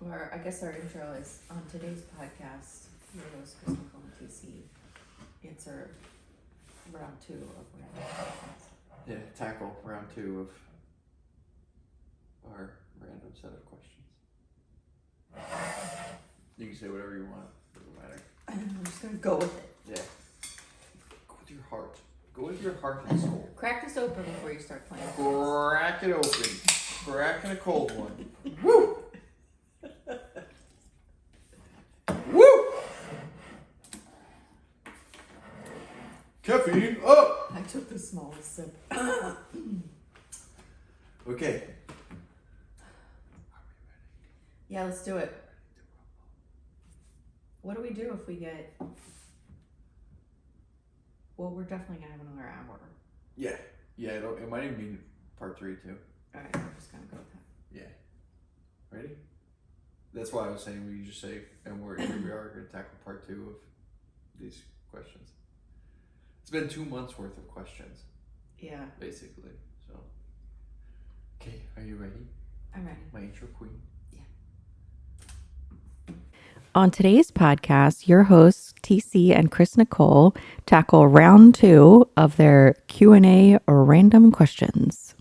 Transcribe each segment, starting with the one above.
Or I guess our intro is on today's podcast. Your host Chris Nicole and TC answer round 2 of random questions. Yeah, tackle round 2 of our random set of questions. You can say whatever you want. Doesn't matter. I'm just gonna go with it. Yeah. Go with your heart. Go with your heart and soul. Crack this open before you start playing. Crack it open. Cracking a cold one. Woo! Woo! Caffeine up! I took the smallest sip. Okay. Yeah, let's do it. What do we do if we get... Well, we're definitely going to have another hour. Yeah. Yeah, it might even be part 3 too. Alright, we're just going to go with that. Yeah. Ready? That's why I was saying we just say, and here we are going to tackle part 2 of these questions. It's been 2 months worth of questions. Yeah. Basically, so. Okay, are you ready? I'm ready. My intro queen. On today's podcast, your hosts TC and Chris Nicole tackle round 2 of their Q&A or random questions.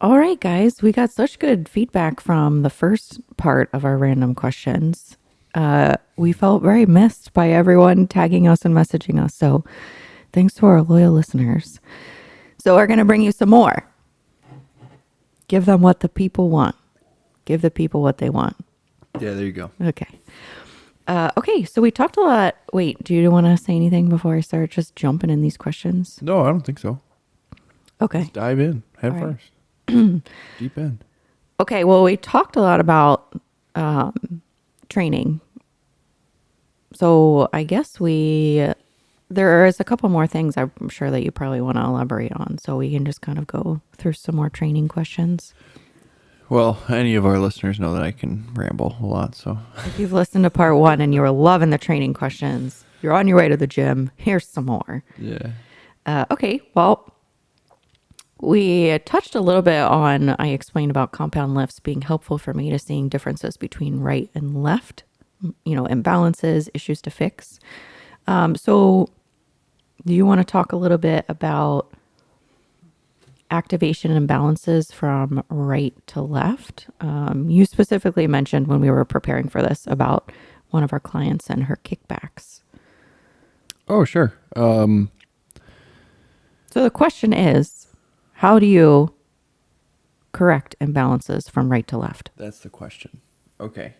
All right, guys, we got such good feedback from the first part of our random questions. We felt very missed by everyone tagging us and messaging us. So thanks to our loyal listeners. So we're going to bring you some more. Give them what the people want. Give the people what they want. Yeah, there you go. Okay. Okay, so we talked a lot. Wait, do you want to say anything before I start just jumping in these questions? No, I don't think so. Okay. Let's dive in head All right. first. Deep end. Okay, well, we talked a lot about training. So I guess there is a couple more things I'm sure that you probably want to elaborate on. So we can just kind of go through some more training questions. Well, any of our listeners know that I can ramble a lot, so. If you've listened to part 1 and you were loving the training questions, you're on your way to the gym, here's some more. Yeah. Okay, well, we touched a little bit on, I explained about compound lifts being helpful for me to seeing differences between right and left, imbalances, issues to fix. So do you want to talk a little bit about activation and imbalances from right to left? You specifically mentioned when we were preparing for this about one of our clients and her kickbacks. Oh, sure. So the question is, how do you correct imbalances from right to left? That's the question. Okay.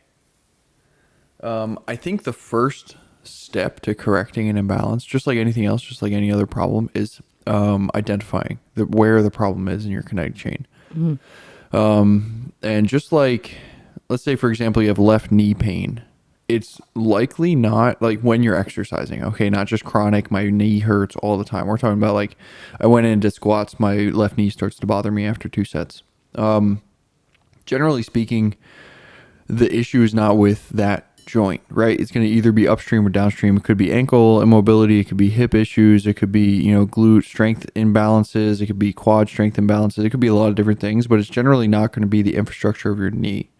I think the first step to correcting an imbalance, just like anything else, just like any other problem, is identifying where the problem is in your kinetic chain. Mm-hmm. And just like, let's say, for example, you have left knee pain. It's likely not like when you're exercising, okay? Not just chronic, my knee hurts all the time. We're talking about like, I went in and did squats, my left knee starts to bother me after 2 sets. Generally speaking, the issue is not with that joint, right? It's going to either be upstream or downstream. It could be ankle immobility. It could be hip issues. It could be, glute strength imbalances. It could be quad strength imbalances. It could be a lot of different things, but it's generally not going to be the infrastructure of your knee.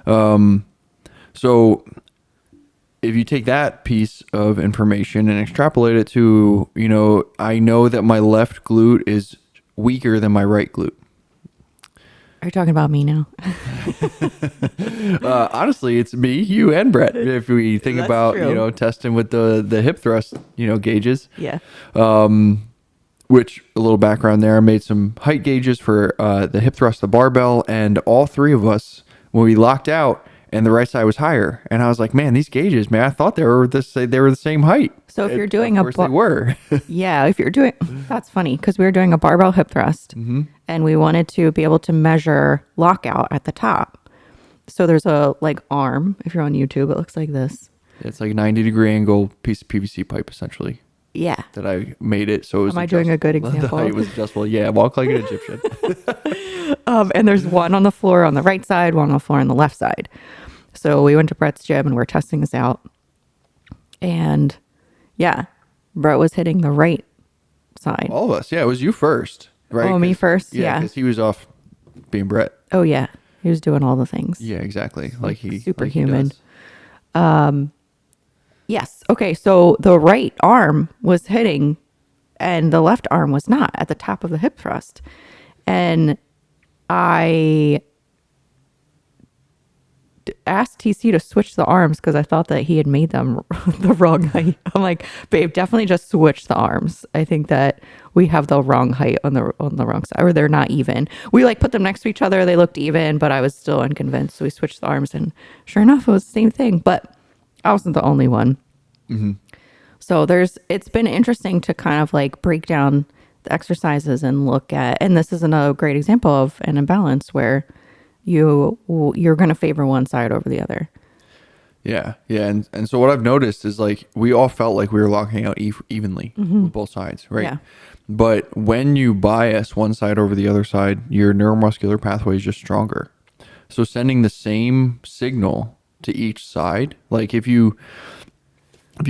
So if you take that piece of information and extrapolate it to, I know that my left glute is weaker than my right glute. Are you talking about me now? Honestly, it's me, you, and Brett. If we think That's about, true. testing with the hip thrust, gauges. Yeah. Which, a little background there, I made some height gauges for the hip thrust, the barbell, and all 3 of us, when we locked out, and the right side was higher. And I was like, man, these gauges, man, I thought they were the same height. So if you're doing of course they were. Yeah, if you're doing, that's funny because we were doing a barbell hip thrust and we wanted to be able to measure lockout at the top. So there's a arm. If you're on YouTube, it looks like this. It's like a 90-degree angle piece of PVC pipe, essentially. Yeah. That I made it so it was Am I doing a good example? The height was adjustable. Yeah, walk like an Egyptian. And there's one on the floor on the right side, one on the floor on the left side. So we went to Brett's gym and we're testing this out. And yeah, Brett was hitting the right side. All of us. Yeah, it was you first, right? Oh, me first? Yeah. because he was off being Brett. Oh, yeah. He was doing all the things. Yeah, exactly. Like he Superhuman. Like he does. Yes. Okay. So the right arm was hitting and the left arm was not at the top of the hip thrust. And I asked TC to switch the arms because I thought that he had made them the wrong height. I'm like, babe, definitely just switch the arms. I think that we have the wrong height on the wrong side, or they're not even. We like put them next to each other. They looked even, but I was still unconvinced. So we switched the arms, and sure enough, it was the same thing. But I wasn't the only one. Mm-hmm. So it's been interesting to kind of like break down the exercises and look at, and this is a great example of an imbalance where you're going to favor one side over the other. Yeah. And so what I've noticed is like we all felt like we were locking out evenly with both sides, right? Yeah. But when you bias one side over the other side, your neuromuscular pathway is just stronger. So sending the same signal to each side, like if you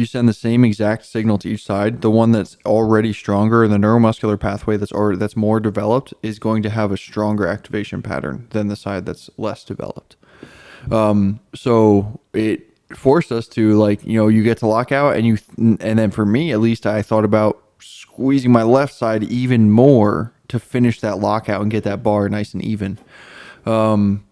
send the same exact signal to each side, the one that's already stronger, the neuromuscular pathway that's more developed is going to have a stronger activation pattern than the side that's less developed. So it forced us to like, you get to lock out and then for me, at least I thought about squeezing my left side even more to finish that lockout and get that bar nice and even. So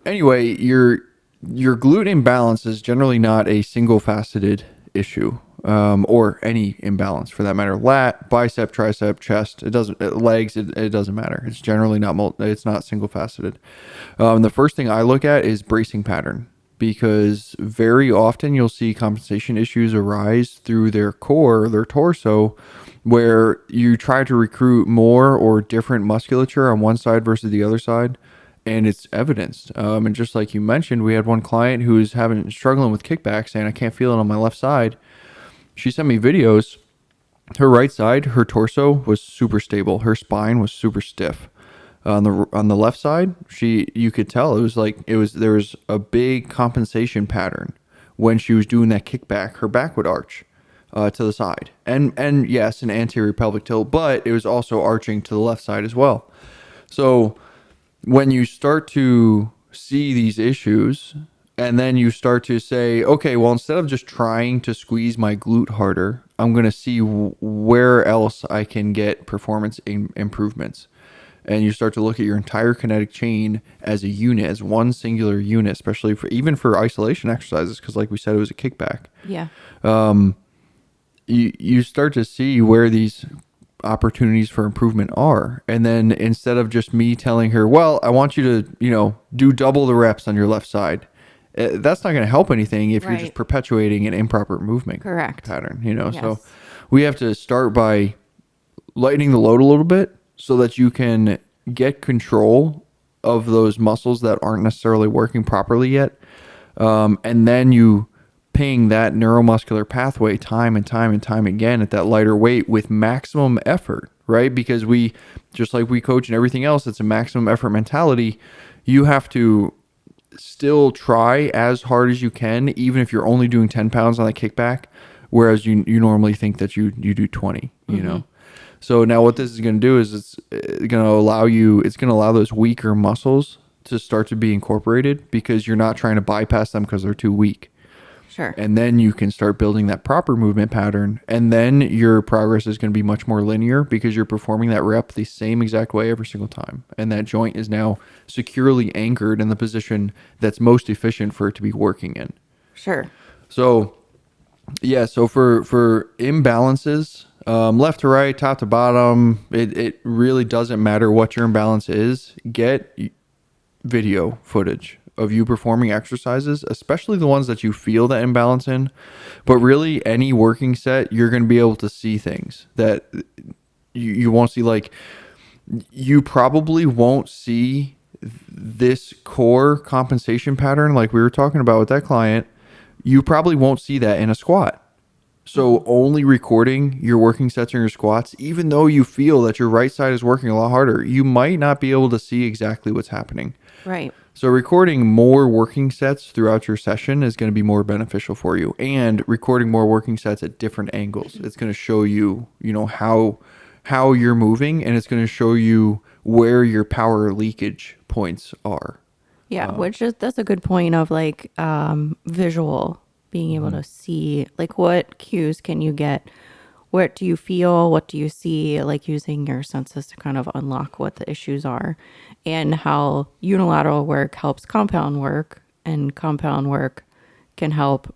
anyway, your glute imbalance is generally not a single faceted issue, or any imbalance for that matter. Lat, bicep, tricep, chest, legs, it doesn't matter. It's generally it's not single faceted. The first thing I look at is bracing pattern, because very often you'll see compensation issues arise through their core, their torso, where you try to recruit more or different musculature on one side versus the other side. And it's evidenced. And just like you mentioned, we had one client who was struggling with kickback, saying, I can't feel it on my left side. She sent me videos. Her right side, her torso was super stable. Her spine was super stiff. On the left side, you could tell there was a big compensation pattern when she was doing that kickback. Her back would arch to the side, and yes, an anterior pelvic tilt, but it was also arching to the left side as well. So when you start to see these issues and then you start to say, okay, well, instead of just trying to squeeze my glute harder, I'm going to see where else I can get performance improvements. And you start to look at your entire kinetic chain as a unit, as one singular unit, especially even for isolation exercises, because like we said, it was a kickback. Yeah. You start to see where these opportunities for improvement are. And then instead of just me telling her, well, I want you to, do double the reps on your left side, that's not going to help anything if you're just perpetuating an improper movement pattern, Yes. So we have to start by lightening the load a little bit so that you can get control of those muscles that aren't necessarily working properly yet. And then you ping that neuromuscular pathway time and time and time again at that lighter weight with maximum effort, right? Because just like we coach and everything else, it's a maximum effort mentality. You have to still try as hard as you can, even if you're only doing 10 pounds on a kickback, whereas you normally think that you do 20, So now what this is going to do is it's going to allow those weaker muscles to start to be incorporated, because you're not trying to bypass them because they're too weak. Sure. And then you can start building that proper movement pattern. And then your progress is going to be much more linear, because you're performing that rep the same exact way every single time. And that joint is now securely anchored in the position that's most efficient for it to be working in. Sure. So, yeah. So for imbalances, left to right, top to bottom, it really doesn't matter what your imbalance is. Get video footage of you performing exercises, especially the ones that you feel that imbalance in. But really, any working set, you're going to be able to see things that you won't see. Like, you probably won't see this core compensation pattern like we were talking about with that client. You probably won't see that in a squat. So only recording your working sets and your squats, even though you feel that your right side is working a lot harder, you might not be able to see exactly what's happening. Right. So recording more working sets throughout your session is going to be more beneficial for you, and recording more working sets at different angles. It's going to show you, how you're moving, and it's going to show you where your power leakage points are. Yeah, that's a good point of like visual, being able to see like what cues can you get, what do you feel, what do you see, like using your senses to kind of unlock what the issues are, and how unilateral work helps compound work, and compound work can help,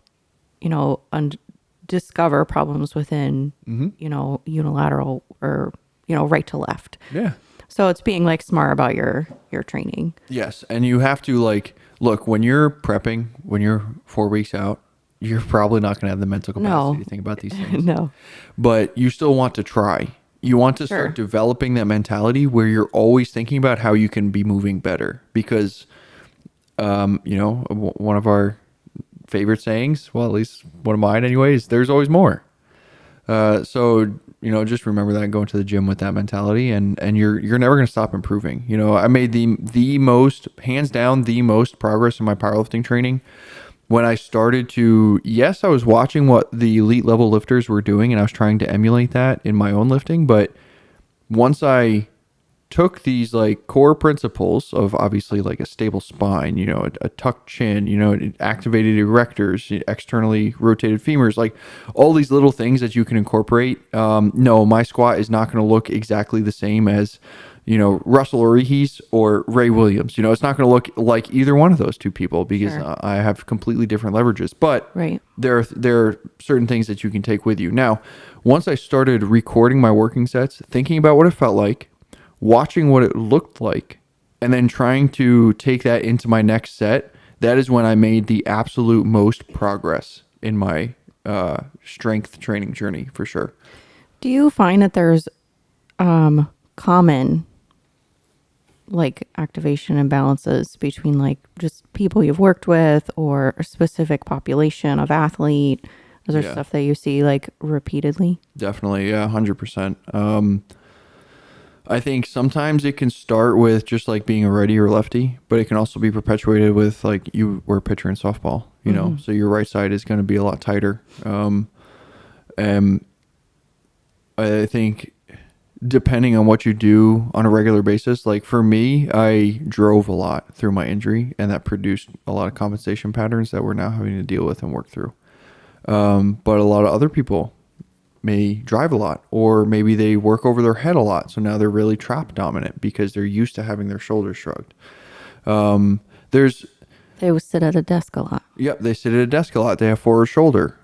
discover problems within, unilateral or, right to left. Yeah. So it's being like smart about your training. Yes, and you have to look, when you're prepping, when you're 4 weeks out, you're probably not going to have the mental capacity No. to think about these things. No. But you still want to try. You want to Sure. start developing that mentality where you're always thinking about how you can be moving better, because one of our favorite sayings, well, at least one of mine anyways, there's always more. So just remember that and go into the gym with that mentality, and you're never going to stop improving. I made the most, hands down, the most progress in my powerlifting training when I started to, yes, I was watching what the elite level lifters were doing, and I was trying to emulate that in my own lifting. But once I took these like core principles of obviously like a stable spine, a tucked chin, activated erectors, externally rotated femurs, like all these little things that you can incorporate. No, my squat is not going to look exactly the same as, Russell Orihi's or Ray Williams. It's not going to look like either one of those two people, because Sure. I have completely different leverages. But Right. there are certain things that you can take with you. Now, once I started recording my working sets, thinking about what it felt like, watching what it looked like, and then trying to take that into my next set, that is when I made the absolute most progress in my strength training journey, for sure. Do you find that there's common like activation imbalances between like just people you've worked with or a specific population of athlete? Is there Yeah. stuff that you see like repeatedly? Definitely, yeah, 100%. I think sometimes it can start with just like being a righty or lefty, but it can also be perpetuated with like you were a pitcher in softball, so your right side is going to be a lot tighter. And I think depending on what you do on a regular basis, like for me, I drove a lot through my injury, and that produced a lot of compensation patterns that we're now having to deal with and work through. But a lot of other people may drive a lot, or maybe they work over their head a lot. So now they're really trap dominant because they're used to having their shoulders shrugged. They would sit at a desk a lot. Yep, they sit at a desk a lot. They have forward shoulder.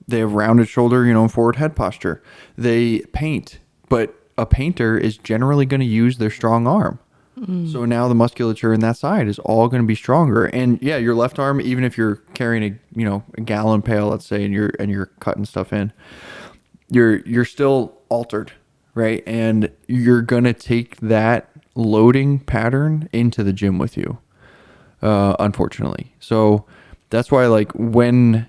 They have rounded shoulder, forward head posture. They paint, but a painter is generally going to use their strong arm. So now the musculature in that side is all going to be stronger. And yeah, your left arm, even if you're carrying a gallon pail, let's say, and you're cutting stuff in, you're still altered, right? And you're going to take that loading pattern into the gym with you, unfortunately. So that's why, like, when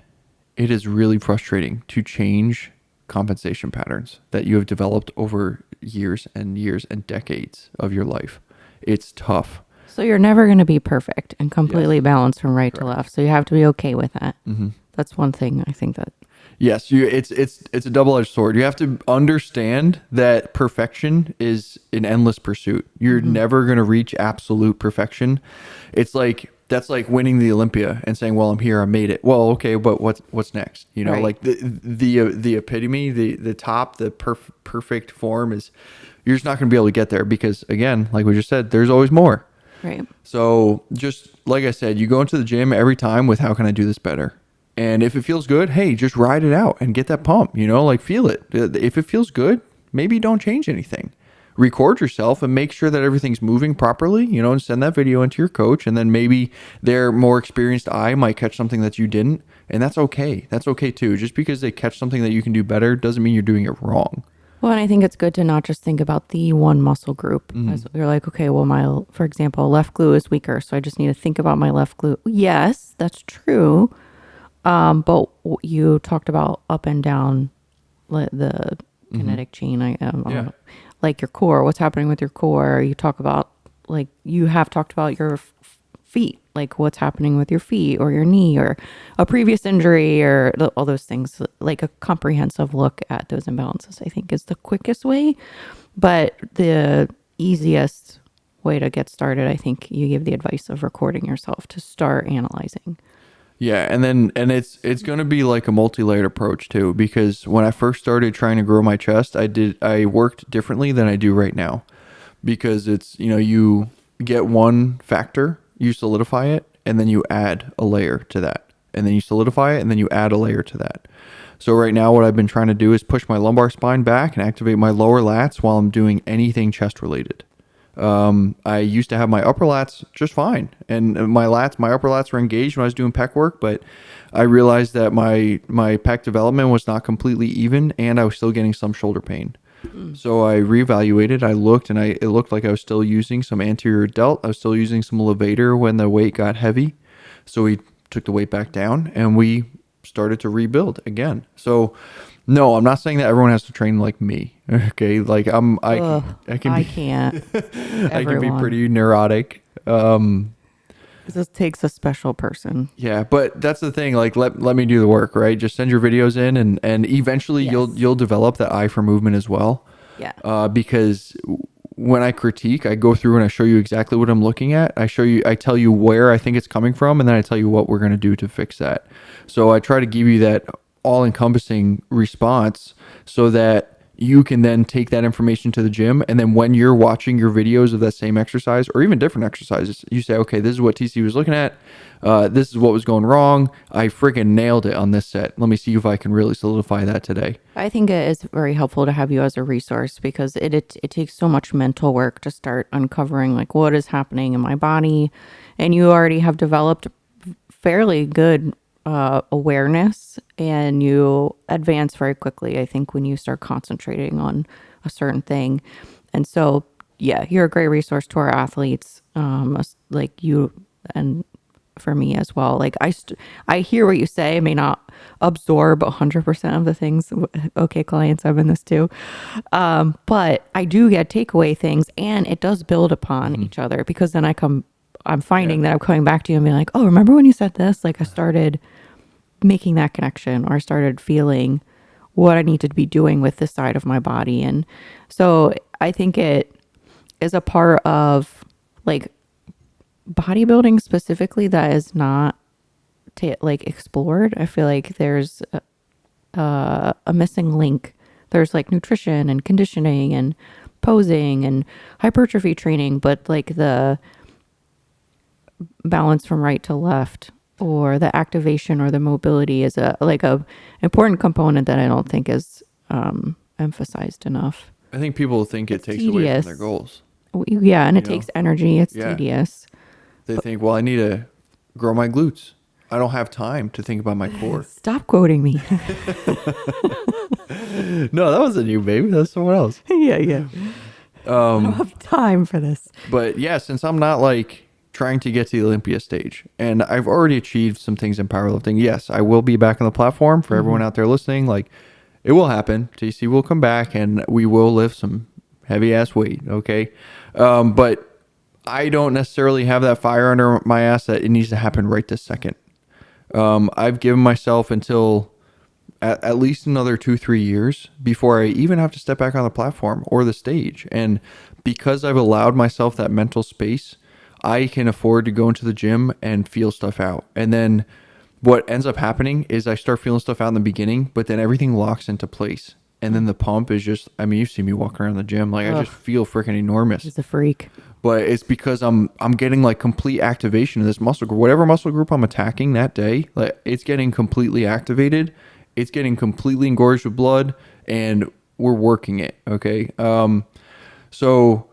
it is really frustrating to change compensation patterns that you have developed over years and years and decades of your life, it's tough. So you're never going to be perfect and completely balanced from right to Correct. left. So you have to be okay with that. That's one thing I think that. Yes, it's a double-edged sword. You have to understand that perfection is an endless pursuit. You're never going to reach absolute perfection. It's like, that's like winning the Olympia and saying, well, I'm here, I made it. Well, okay, but what's next? Right. Like the epitome, the top, the perfect form is, you're just not going to be able to get there, because again, like we just said, there's always more. Right. So just like I said, you go into the gym every time with, how can I do this better? And if it feels good, hey, just ride it out and get that pump, like feel it. If it feels good, maybe don't change anything. Record yourself and make sure that everything's moving properly, and send that video into your coach. And then maybe their more experienced eye might catch something that you didn't. And that's okay. That's okay too. Just because they catch something that you can do better doesn't mean you're doing it wrong. Well, and I think it's good to not just think about the one muscle group. As you're like, okay, well, for example, left glute is weaker, so I just need to think about my left glute. Yes, that's true. But you talked about up and down the kinetic chain. I don't know. Like your core, what's happening with your core. You talk about, like, you have talked about your feet, like what's happening with your feet or your knee or a previous injury or all those things. Like a comprehensive look at those imbalances, I think, is the quickest way. But the easiest way to get started, I think you give the advice of recording yourself to start analyzing. Yeah, and it's going to be like a multi-layered approach too, because when I first started trying to grow my chest, I worked differently than I do right now, because it's, you get one factor, you solidify it, and then you add a layer to that, and then you solidify it, and then you add a layer to that. So right now what I've been trying to do is push my lumbar spine back and activate my lower lats while I'm doing anything chest related. I used to have my upper lats just fine, and my upper lats were engaged when I was doing pec work, but I realized that my pec development was not completely even, and I was still getting some shoulder pain. So I reevaluated. I looked, and it looked like I was still using some anterior delt. I was still using some levator when the weight got heavy. So we took the weight back down, and we started to rebuild again. So no, I'm not saying that everyone has to train like me. Okay, like I can I can't. I can be pretty neurotic. This takes a special person. Yeah, but that's the thing. Like, let me do the work, right? Just send your videos in, and eventually you'll develop that eye for movement as well. Yeah. Because when I critique, I go through and I show you exactly what I'm looking at. I tell you where I think it's coming from, and then I tell you what we're going to do to fix that. So I try to give you that all-encompassing response so that you can then take that information to the gym, and then when you're watching your videos of that same exercise or even different exercises, you say, okay, this is what TC was looking at, this is what was going wrong, I freaking nailed it on this set, let me see if I can really solidify that today. I think it is very helpful to have you as a resource, because it takes so much mental work to start uncovering like what is happening in my body, and you already have developed fairly good awareness, and you advance very quickly, I think, when you start concentrating on a certain thing. And so, yeah, you're a great resource to our athletes, like you, and for me as well. Like I hear what you say. I may not absorb 100% of the things. Okay, clients, I'm in this too. But I do get takeaway things, and it does build upon each other, because then I'm finding that I'm coming back to you and being like, oh, remember when you said this? Like I started making that connection, or I started feeling what I need to be doing with this side of my body. And so I think it is a part of like bodybuilding specifically that is not like explored. I feel like there's a missing link. There's like nutrition and conditioning and posing and hypertrophy training, but like the balance from right to left, or the activation or the mobility, is a important component that I don't think is emphasized enough. I think people think it takes away from their goals. Yeah, and it takes energy. It's tedious. They think, well, I need to grow my glutes. I don't have time to think about my core. Stop quoting me. No, that wasn't you, baby. That's someone else. Yeah. I don't have time for this. But yeah, since I'm not like trying to get to the Olympia stage, and I've already achieved some things in powerlifting, yes, I will be back on the platform for everyone out there listening. Like, it will happen. TC will come back, and we will lift some heavy ass weight. Okay. But I don't necessarily have that fire under my ass that it needs to happen right this second. I've given myself until at least another 2-3 years before I even have to step back on the platform or the stage. And because I've allowed myself that mental space, I can afford to go into the gym and feel stuff out. And then what ends up happening is I start feeling stuff out in the beginning, but then everything locks into place. And then the pump is just, I mean, you see me walking around the gym, like I just feel freaking enormous. He's a freak. But it's because I'm getting like complete activation of this muscle group. Whatever muscle group I'm attacking that day, like it's getting completely activated. It's getting completely engorged with blood, and we're working it. Okay. So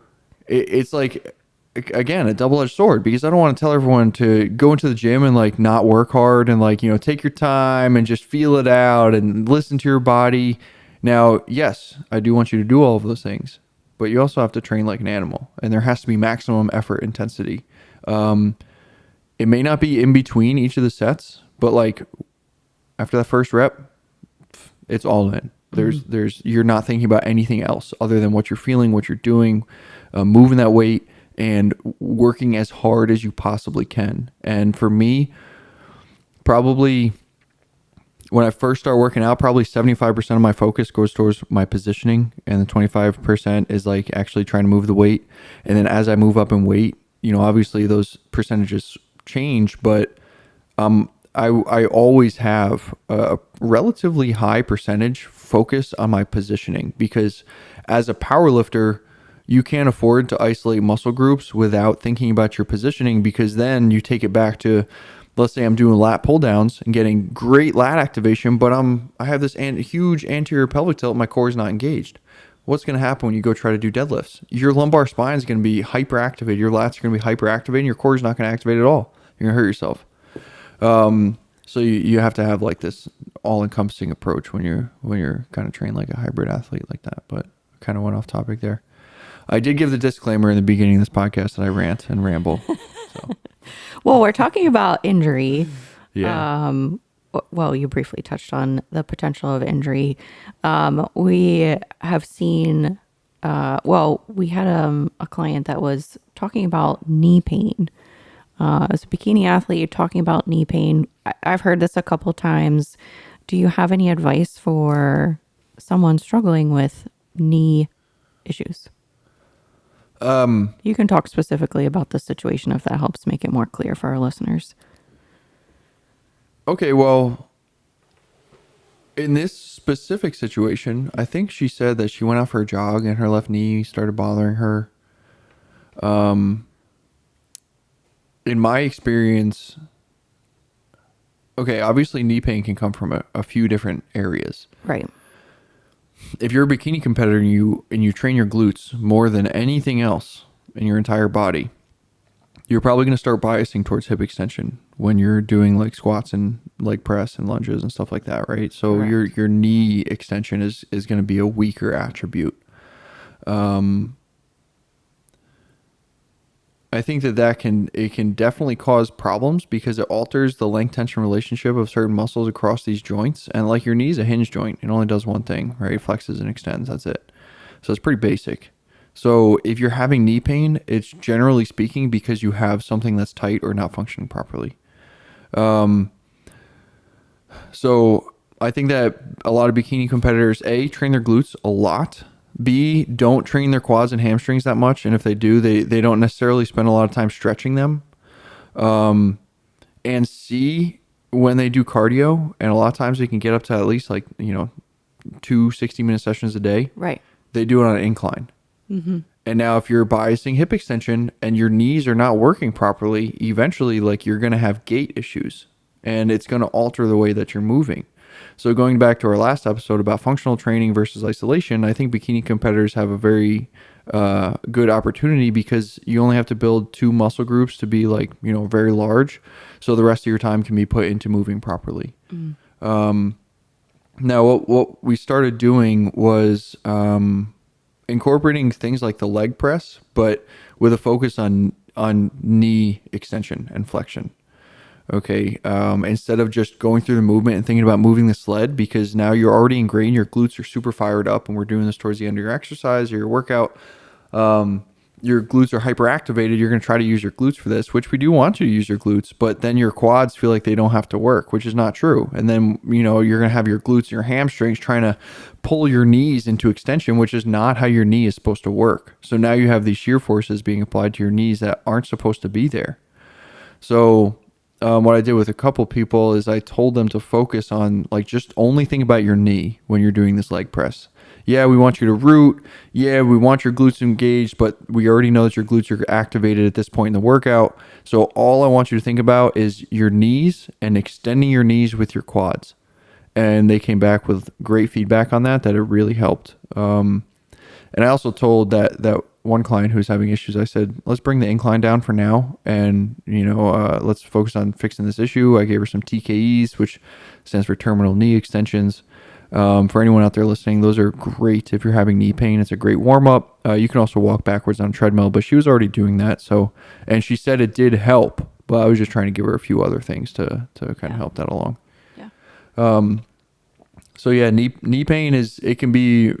it's like, again, a double-edged sword, because I don't want to tell everyone to go into the gym and like not work hard and like, take your time and just feel it out and listen to your body. Now, yes, I do want you to do all of those things, but you also have to train like an animal, and there has to be maximum effort intensity. It may not be in between each of the sets, but like After that first rep, it's all in. You're not thinking about anything else other than what you're feeling, what you're doing, moving that weight and working as hard as you possibly can. And for me, probably when I first start working out, probably 75% of my focus goes towards my positioning, and the 25% is like actually trying to move the weight. And then as I move up in weight, obviously those percentages change, but I always have a relatively high percentage focus on my positioning, because as a power lifter, you can't afford to isolate muscle groups without thinking about your positioning, because then you take it back to, let's say I'm doing lat pull downs and getting great lat activation, but I have this huge anterior pelvic tilt, my core is not engaged. What's going to happen when you go try to do deadlifts? Your lumbar spine is going to be hyperactivated. Your lats are going to be hyperactivated. And your core is not going to activate at all. You're going to hurt yourself. So you have to have like this all-encompassing approach when you're kind of trained like a hybrid athlete like that. But I kind of went off topic there. I did give the disclaimer in the beginning of this podcast that I rant and ramble. So. Well, we're talking about injury. Yeah. Well, you briefly touched on the potential of injury. We have seen, we had a client that was talking about knee pain. As a bikini athlete, talking about knee pain. I've heard this a couple times. Do you have any advice for someone struggling with knee issues? You can talk specifically about the situation if that helps make it more clear for our listeners. Okay, well, in this specific situation, I think she said that she went out for a jog and her left knee started bothering her. In my experience, okay, obviously knee pain can come from a few different areas. Right. If you're a bikini competitor and you train your glutes more than anything else in your entire body, you're probably going to start biasing towards hip extension when you're doing like squats and leg press and lunges and stuff like that, right? So Correct. your knee extension is going to be a weaker attribute. I think that can definitely cause problems because it alters the length tension relationship of certain muscles across these joints. And like your knee is a hinge joint. It only does one thing, right? It flexes and extends. That's it. So it's pretty basic. So if you're having knee pain, it's generally speaking because you have something that's tight or not functioning properly. So I think that a lot of bikini competitors, A, train their glutes a lot. B, don't train their quads and hamstrings that much. And if they do, they don't necessarily spend a lot of time stretching them. And C, when they do cardio, and a lot of times they can get up to at least 2 60-minute sessions a day. Right. They do it on an incline. Mm-hmm. And now if you're biasing hip extension and your knees are not working properly, eventually you're going to have gait issues and it's going to alter the way that you're moving. So going back to our last episode about functional training versus isolation, I think bikini competitors have a very good opportunity because you only have to build 2 muscle groups to be very large. So the rest of your time can be put into moving properly. Mm. Now what we started doing was incorporating things like the leg press, but with a focus on knee extension and flexion. Okay. Instead of just going through the movement and thinking about moving the sled, because now you're already ingrained, your glutes are super fired up, and we're doing this towards the end of your exercise or your workout. Your glutes are hyperactivated. You're going to try to use your glutes for this, which we do want you to use your glutes, but then your quads feel like they don't have to work, which is not true. And then, you're going to have your glutes and your hamstrings trying to pull your knees into extension, which is not how your knee is supposed to work. So now you have these shear forces being applied to your knees that aren't supposed to be there. So what I did with a couple people is I told them to focus on just only think about your knee when you're doing this leg press. Yeah, we want you to root. Yeah, we want your glutes engaged, but we already know that your glutes are activated at this point in the workout. So all I want you to think about is your knees and extending your knees with your quads. And they came back with great feedback on that it really helped. And I also told that one client who's having issues, I said, let's bring the incline down for now. And, let's focus on fixing this issue. I gave her some TKEs, which stands for terminal knee extensions. For anyone out there listening, those are great. If you're having knee pain, it's a great warm up. You can also walk backwards on a treadmill, but she was already doing that. So, and she said it did help, but I was just trying to give her a few other things to kind of help that along. Yeah. So yeah, knee pain it can be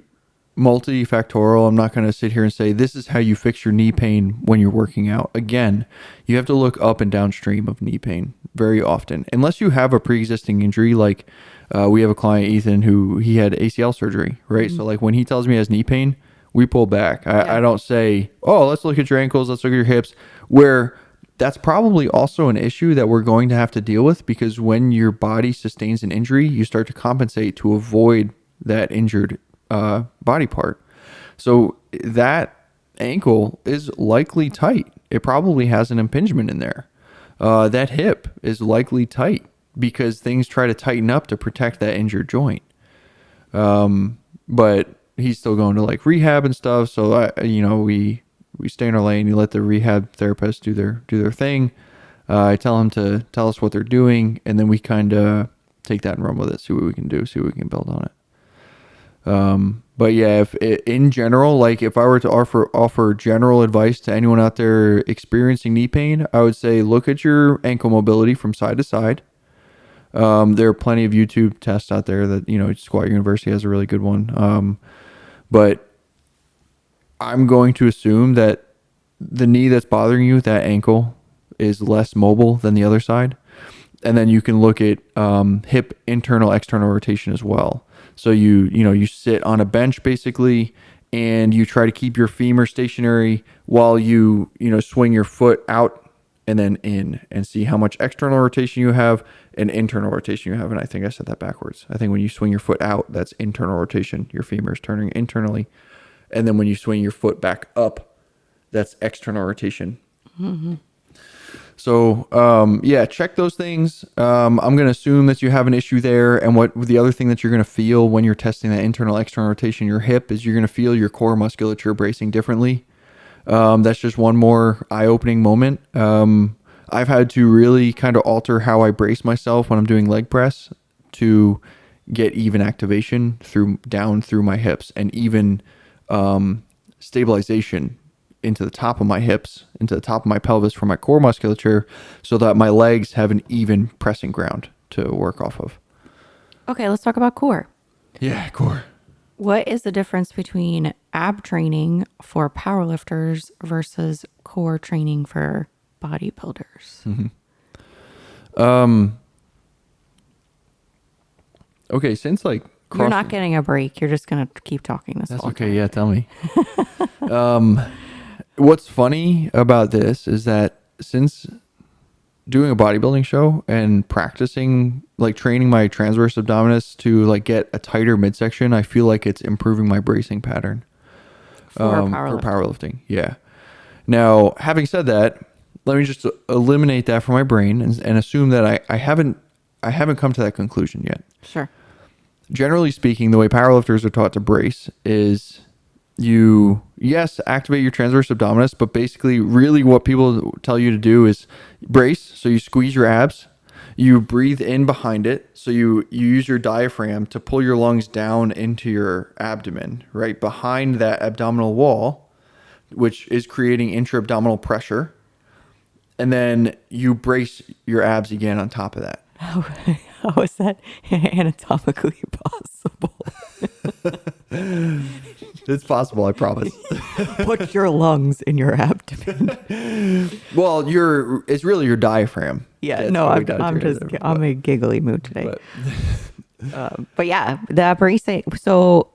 multifactorial. I'm not going to sit here and say this is how you fix your knee pain when you're working out. Again, you have to look up and downstream of knee pain very often, unless you have a pre-existing injury. Like we have a client, Ethan, who he had ACL surgery, right? So like when he tells me he has knee pain, we pull back. I don't say, oh, let's look at your ankles, let's look at your hips, where that's probably also an issue that we're going to have to deal with, because when your body sustains an injury, you start to compensate to avoid that injured body part. So that ankle is likely tight. It probably has an impingement in there. That hip is likely tight because things try to tighten up to protect that injured joint. But he's still going to like rehab and stuff. So we stay in our lane. You let the rehab therapist do their thing. I tell him to tell us what they're doing, and then we kind of take that and run with it. See what we can do. See what we can build on it. But yeah, in general, like if I were to offer general advice to anyone out there experiencing knee pain, I would say look at your ankle mobility from side to side. There are plenty of YouTube tests out there that, Squat University has a really good one. But I'm going to assume that the knee that's bothering you, that ankle, is less mobile than the other side. And then you can look at hip internal, external rotation as well. So you sit on a bench basically, and you try to keep your femur stationary while you swing your foot out and then in, and see how much external rotation you have and internal rotation you have. And I think I said that backwards. I think when you swing your foot out, that's internal rotation. Your femur is turning internally. And then when you swing your foot back up, that's external rotation. Mm-hmm. So, check those things. I'm going to assume that you have an issue there. And what the other thing that you're going to feel when you're testing that internal, external rotation in your hip is you're going to feel your core musculature bracing differently. That's just one more eye-opening moment. I've had to really kind of alter how I brace myself when I'm doing leg press to get even activation down through my hips, and even stabilization into the top of my hips, into the top of my pelvis for my core musculature, so that my legs have an even pressing ground to work off of. Okay, let's talk about core. Yeah, core. What is the difference between ab training for powerlifters versus core training for bodybuilders? Mm-hmm. Okay, since like you're not getting a break, you're just gonna keep talking this. That's whole okay. time. Yeah, tell me. What's funny about this is that since doing a bodybuilding show and practicing, like training my transverse abdominis to like get a tighter midsection, I feel like it's improving my bracing pattern for powerlifting. Yeah. Now, having said that, let me just eliminate that from my brain and assume that I haven't come to that conclusion yet. Sure. Generally speaking, the way powerlifters are taught to brace is activate your transverse abdominis, but basically really what people tell you to do is brace. So you squeeze your abs, you breathe in behind it. So you use your diaphragm to pull your lungs down into your abdomen, right behind that abdominal wall, which is creating intra-abdominal pressure. And then you brace your abs again on top of that. How is that anatomically possible? It's possible, I promise. Put your lungs in your abdomen. Well, it's really your diaphragm. Yeah, That's no, I'm a giggly mood today. But yeah, that bracing. So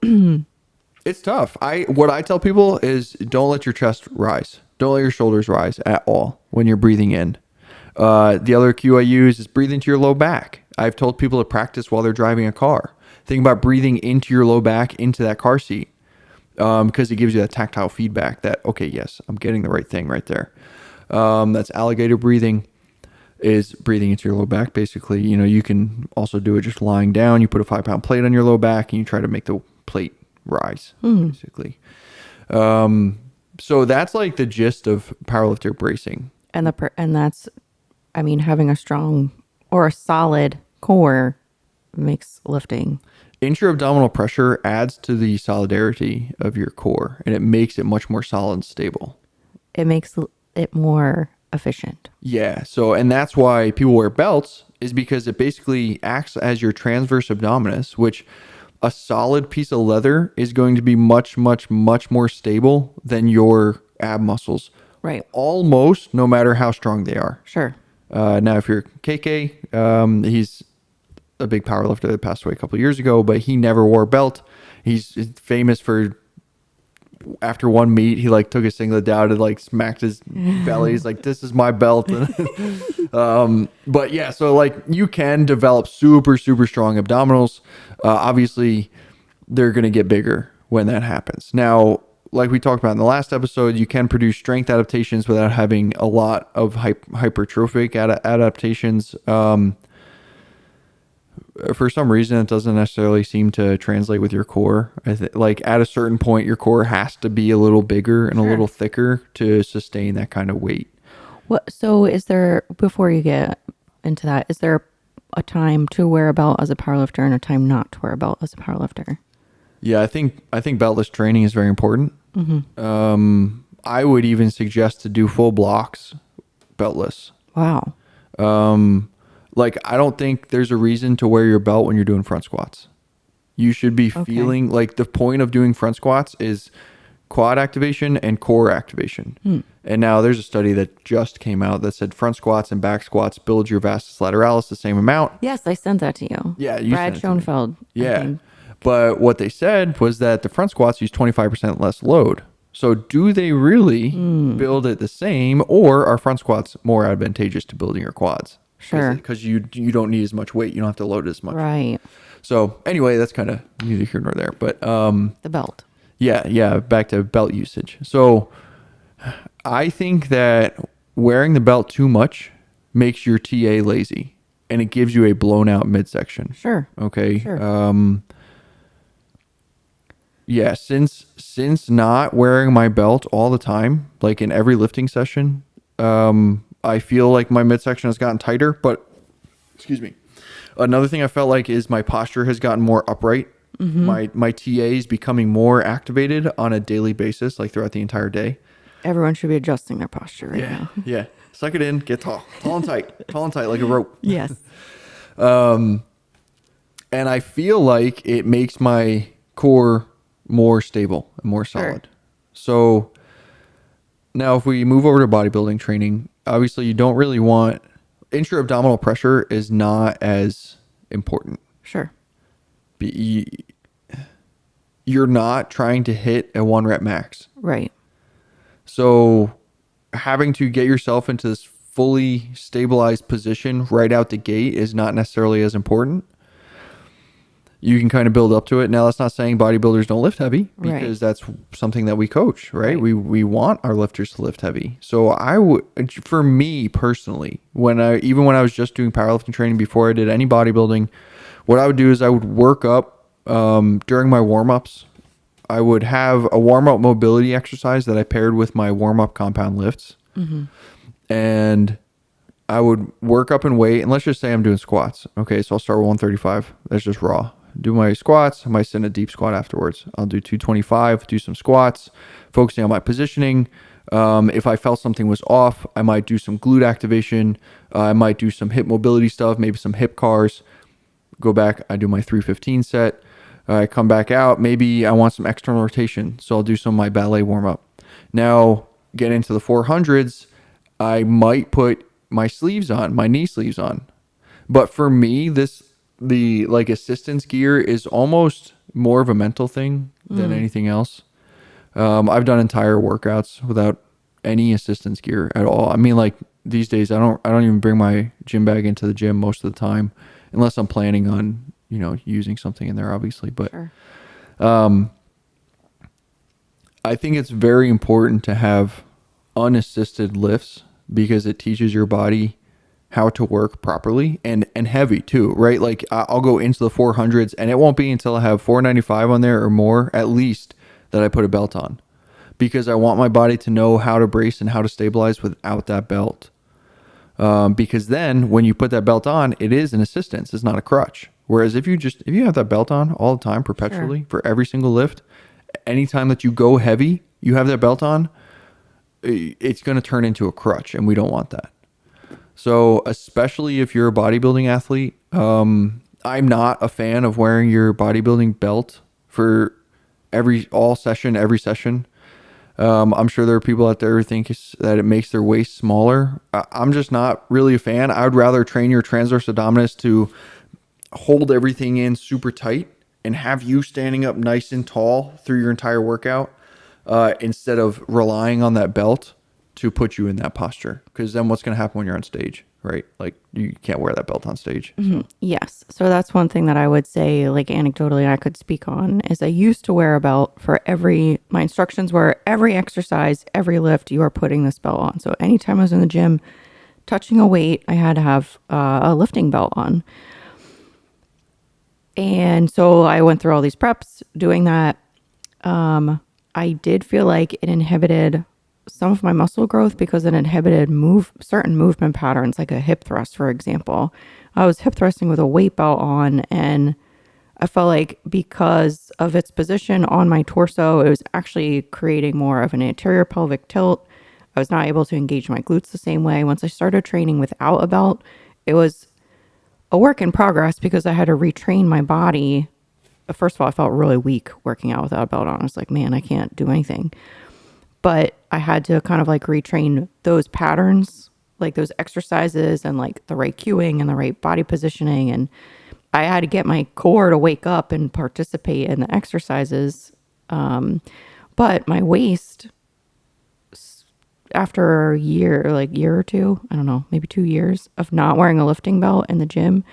it's tough. What I tell people is don't let your chest rise. Don't let your shoulders rise at all when you're breathing in. The other cue I use is breathe into your low back. I've told people to practice while they're driving a car. Think about breathing into your low back, into that car seat, because it gives you that tactile feedback that, okay, yes, I'm getting the right thing right there. That's alligator breathing, is breathing into your low back. Basically, you can also do it just lying down. You put a 5-pound plate on your low back and you try to make the plate rise, basically. So that's like the gist of powerlifter bracing. And that's, having a strong or a solid core makes lifting. Intra-abdominal pressure adds to the solidarity of your core, and it makes it much more solid and stable. It makes it more efficient. Yeah. So, and that's why people wear belts, is because it basically acts as your transverse abdominis, which a solid piece of leather is going to be much, much, much more stable than your ab muscles. Right. Almost, no matter how strong they are. Sure. Now, if you're KK, he's a big powerlifter that passed away a couple of years ago, but he never wore a belt. He's famous for, after one meet, he like took his singlet down and like smacked his belly. He's like, "This is my belt." But yeah, so like you can develop super, super strong abdominals. Obviously, they're going to get bigger when that happens. Now, like we talked about in the last episode, you can produce strength adaptations without having a lot of hypertrophic adaptations. For some reason, it doesn't necessarily seem to translate with your core. Like at a certain point, your core has to be a little bigger and a little thicker to sustain that kind of weight. What? So is there, before you get into that, is there a time to wear a belt as a powerlifter and a time not to wear a belt as a powerlifter? Yeah, I think beltless training is very important. I would even suggest to do full blocks beltless. Wow. Like, I don't think there's a reason to wear your belt when you're doing front squats. You should be feeling like the point of doing front squats is quad activation and core activation. And now there's a study that just came out that said front squats and back squats build your vastus lateralis the same amount. Yes, I sent that to you. Yeah, you Brad sent it to me. Schoenfeld. I Yeah. think. But what they said was that the front squats use 25% less load. So do they really build it the same, or are front squats more advantageous to building your quads? Sure. Because you don't need as much weight. You don't have to load as much. Right. So anyway, that's kind of neither here nor there. But The belt. yeah, back to belt usage. So I think that wearing the belt too much makes your TA lazy, and it gives you a blown out midsection. Sure. Okay. Sure. Yeah, since not wearing my belt all the time, like in every lifting session, I feel like my midsection has gotten tighter. But excuse me, another thing I felt like is my posture has gotten more upright. My TA is becoming more activated on a daily basis, like throughout the entire day. Everyone should be adjusting their posture right now. Yeah. Suck it in, get tall and tight like a rope. Yes. And I feel like it makes my core more stable and more solid. So now if we move over to bodybuilding training, obviously you don't really want, intra-abdominal pressure is not as important. Sure. You're not trying to hit a 1 rep max. Right. So having to get yourself into this fully stabilized position right out the gate is not necessarily as important. You can kind of build up to it. Now, that's not saying bodybuilders don't lift heavy, because that's something that we coach, right? We want our lifters to lift heavy. So I would, for me personally, when I was just doing powerlifting training before I did any bodybuilding, what I would do is I would work up during my warm-ups. I would have a warm-up mobility exercise that I paired with my warm-up compound lifts. And I would work up in weight, and let's just say I'm doing squats. Okay, so I'll start with 135. That's just raw. Do my squats. I might sit in a deep squat afterwards. I'll do 225, do some squats, focusing on my positioning. If I felt something was off, I might do some glute activation. I might do some hip mobility stuff, maybe some hip cars. Go back, I do my 315 set. I come back out. Maybe I want some external rotation, so I'll do some of my ballet warm-up. Now, get into the 400s, I might put my sleeves on, my knee sleeves on. But for me, the like assistance gear is almost more of a mental thing than anything else. I've done entire workouts without any assistance gear at all. I mean, like these days, I don't even bring my gym bag into the gym most of the time, unless I'm planning on, using something in there, obviously. But Sure. I think it's very important to have unassisted lifts, because it teaches your body how to work properly and heavy too, right? Like I'll go into the 400s, and it won't be until I have 495 on there or more, at least, that I put a belt on, because I want my body to know how to brace and how to stabilize without that belt. Because then when you put that belt on, it is an assistance. It's not a crutch. Whereas if you have that belt on all the time, perpetually, for every single lift, anytime that you go heavy, you have that belt on, it's going to turn into a crutch, and we don't want that. So especially if you're a bodybuilding athlete, I'm not a fan of wearing your bodybuilding belt for every session. I'm sure there are people out there who think that it makes their waist smaller. I'm just not really a fan. I would rather train your transverse abdominis to hold everything in super tight and have you standing up nice and tall through your entire workout, instead of relying on that belt to put you in that posture. Because then what's going to happen when you're on stage, right? Like, you can't wear that belt on stage. So. Yes. So that's one thing that I would say, like anecdotally, I could speak on is I used to wear a belt for my instructions were every exercise, every lift, you are putting this belt on. So anytime I was in the gym touching a weight, I had to have a lifting belt on. And so I went through all these preps doing that. I did feel like it inhibited some of my muscle growth because it inhibited certain movement patterns, like a hip thrust, for example. I was hip thrusting with a weight belt on, and I felt like because of its position on my torso, it was actually creating more of an anterior pelvic tilt. I was not able to engage my glutes the same way. Once I started training without a belt, it was a work in progress because I had to retrain my body. First of all, I felt really weak working out without a belt on. I was like, man, I can't do anything. But I had to kind of like retrain those patterns, like those exercises and like the right cueing and the right body positioning. And I had to get my core to wake up and participate in the exercises. But my waist, after a year or two, I don't know, maybe 2 years of not wearing a lifting belt in the gym,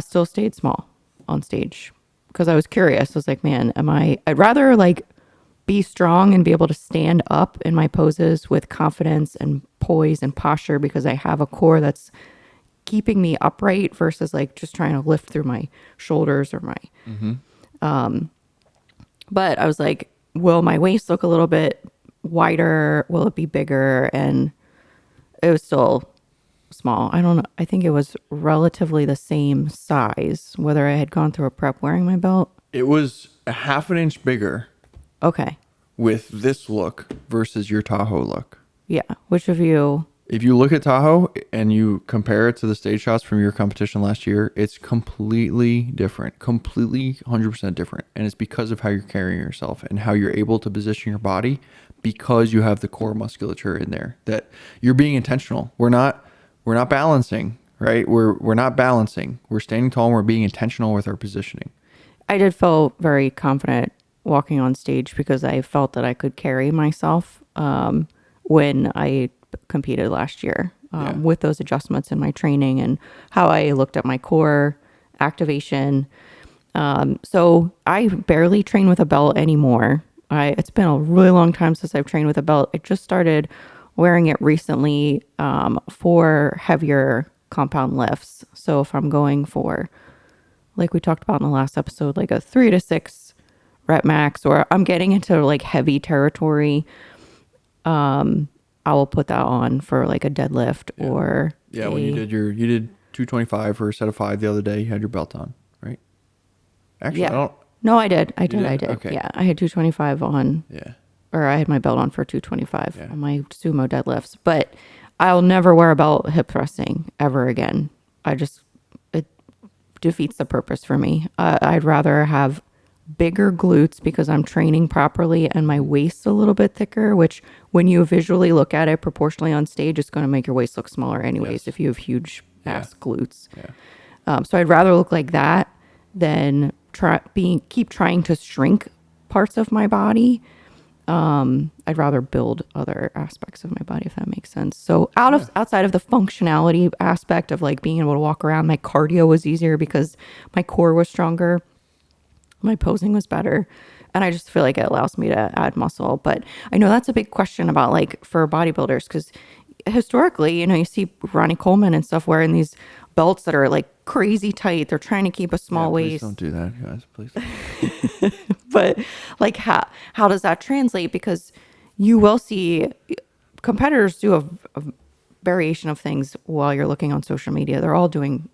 still stayed small on stage because I was curious. I was like, man, I'd rather like be strong and be able to stand up in my poses with confidence and poise and posture because I have a core that's keeping me upright versus like just trying to lift through my shoulders or but I was like, will my waist look a little bit wider? Will it be bigger? And it was still small. I don't know. I think it was relatively the same size, whether I had gone through a prep wearing my belt. It was a half an inch bigger Okay. with this look versus your Tahoe look. Yeah. Which of you? If you look at Tahoe and you compare it to the stage shots from your competition last year, it's completely different, completely 100% different. And it's because of how you're carrying yourself and how you're able to position your body because you have the core musculature in there, that you're being intentional. We're not balancing, right? We're not balancing. We're standing tall and we're being intentional with our positioning. I did feel very confident walking on stage because I felt that I could carry myself when I competed last year with those adjustments in my training and how I looked at my core activation. So I barely train with a belt anymore. It's been a really long time since I've trained with a belt. I just started wearing it recently for heavier compound lifts. So if I'm going for, like we talked about in the last episode, like a 3 to 6 rep max, or I'm getting into like heavy territory, I will put that on for like a deadlift or when you did 225 for a set of 5 the other day, you had your belt on, right? Actually, I don't. No, I did. Okay. Yeah, I had 225 on. Yeah. Or I had my belt on for 225 on my sumo deadlifts. But I'll never wear a belt hip thrusting ever again. It defeats the purpose for me. I'd rather have bigger glutes because I'm training properly and my waist a little bit thicker, which when you visually look at it proportionally on stage, it's going to make your waist look smaller anyways if you have huge ass glutes. Yeah. So I'd rather look like that than keep trying to shrink parts of my body. I'd rather build other aspects of my body, if that makes sense. So outside of the functionality aspect of like being able to walk around, my cardio was easier because my core was stronger. My posing was better. And I just feel like it allows me to add muscle. But I know that's a big question about like for bodybuilders, because historically, you see Ronnie Coleman and stuff wearing these belts that are like crazy tight. They're trying to keep a small waist. Please don't do that, guys. Please don't. But like how does that translate? Because you will see competitors do a variation of things while you're looking on social media. They're all doing.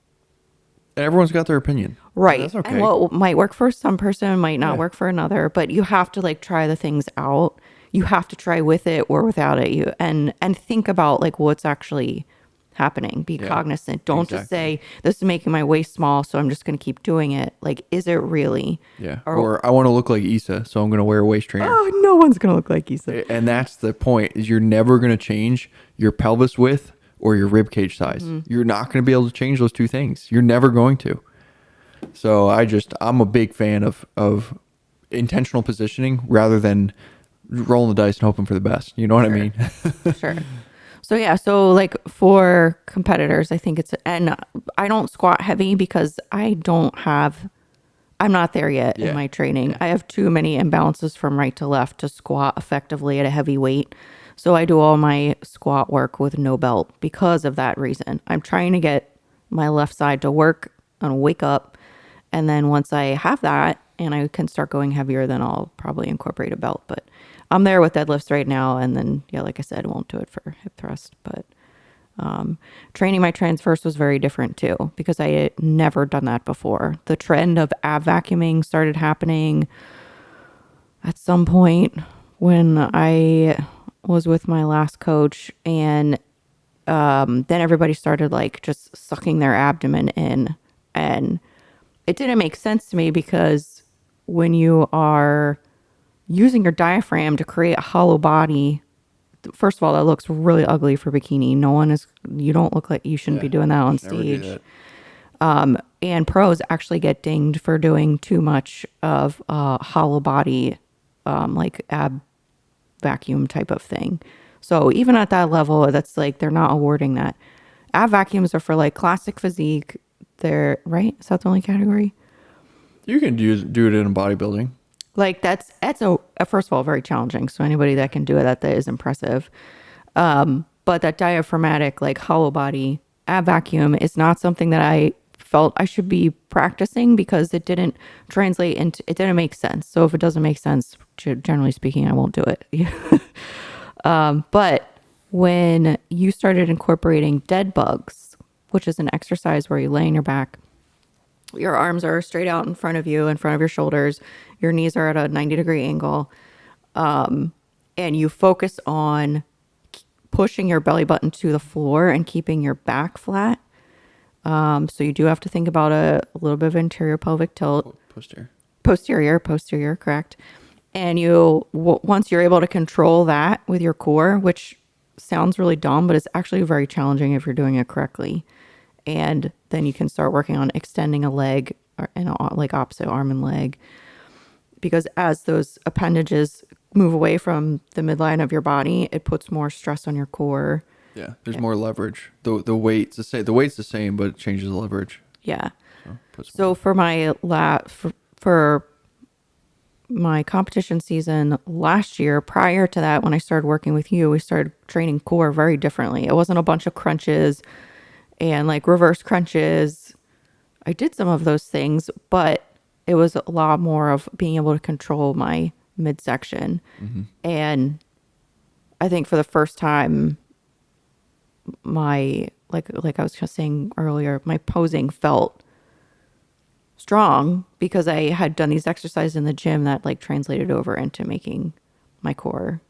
And everyone's got their opinion. Right. That's okay. And what might work for some person might not work for another, but you have to like try the things out. you have to try with it or without it. And think about like what's actually happening. Be cognizant. Don't just say, this is making my waist small, so I'm just going to keep doing it. Like, is it really? Yeah. Or I want to look like Issa, so I'm going to wear a waist trainer. Oh, no one's going to look like Issa. And that's the point, is you're never going to change your pelvis width or your rib cage size. You're not going to be able to change those two things. You're never going to. So I'm a big fan of intentional positioning rather than rolling the dice and hoping for the best. You know what I mean? Sure. So yeah, so like for competitors, I think and I don't squat heavy because I'm not there yet in my training. I have too many imbalances from right to left to squat effectively at a heavy weight. So I do all my squat work with no belt because of that reason. I'm trying to get my left side to work and wake up. And then once I have that and I can start going heavier, then I'll probably incorporate a belt. But I'm there with deadlifts right now. And then, yeah, like I said, won't do it for hip thrust. But training my transverse was very different too, because I had never done that before. The trend of ab vacuuming started happening at some point when I was with my last coach. And then everybody started like just sucking their abdomen in. And it didn't make sense to me because when you are using your diaphragm to create a hollow body, first of all, that looks really ugly for bikini. You don't look like you shouldn't be doing that on stage. And pros actually get dinged for doing too much of hollow body, like ab vacuum type of thing. So even at that level, that's like, they're not awarding that. Ab vacuums are for like classic physique. They're right. Is that the only category? You can do it in bodybuilding. Like that's first of all, very challenging. So anybody that can do it, that is impressive. But that diaphragmatic, like hollow body ab vacuum is not something that I felt I should be practicing because it didn't translate into, it didn't make sense. So if it doesn't make sense, generally speaking, I won't do it. But when you started incorporating dead bugs, which is an exercise where you lay on your back, your arms are straight out in front of you, in front of your shoulders. Your knees are at a 90-degree angle. And you focus on pushing your belly button to the floor and keeping your back flat. So you do have to think about a little bit of interior pelvic tilt. Posterior, correct. And once you're able to control that with your core, which sounds really dumb, but it's actually very challenging if you're doing it correctly. And then you can start working on extending a leg and like opposite arm and leg, because as those appendages move away from the midline of your body, it puts more stress on your core. Yeah, there's more leverage. The weight's the same, but it changes the leverage. Yeah. So for my for my competition season last year, prior to that, when I started working with you, we started training core very differently. It wasn't a bunch of crunches and like reverse crunches. I did some of those things, but it was a lot more of being able to control my midsection. Mm-hmm. And I think for the first time, my, like I was just saying earlier, my posing felt strong because I had done these exercises in the gym that like translated over into making my core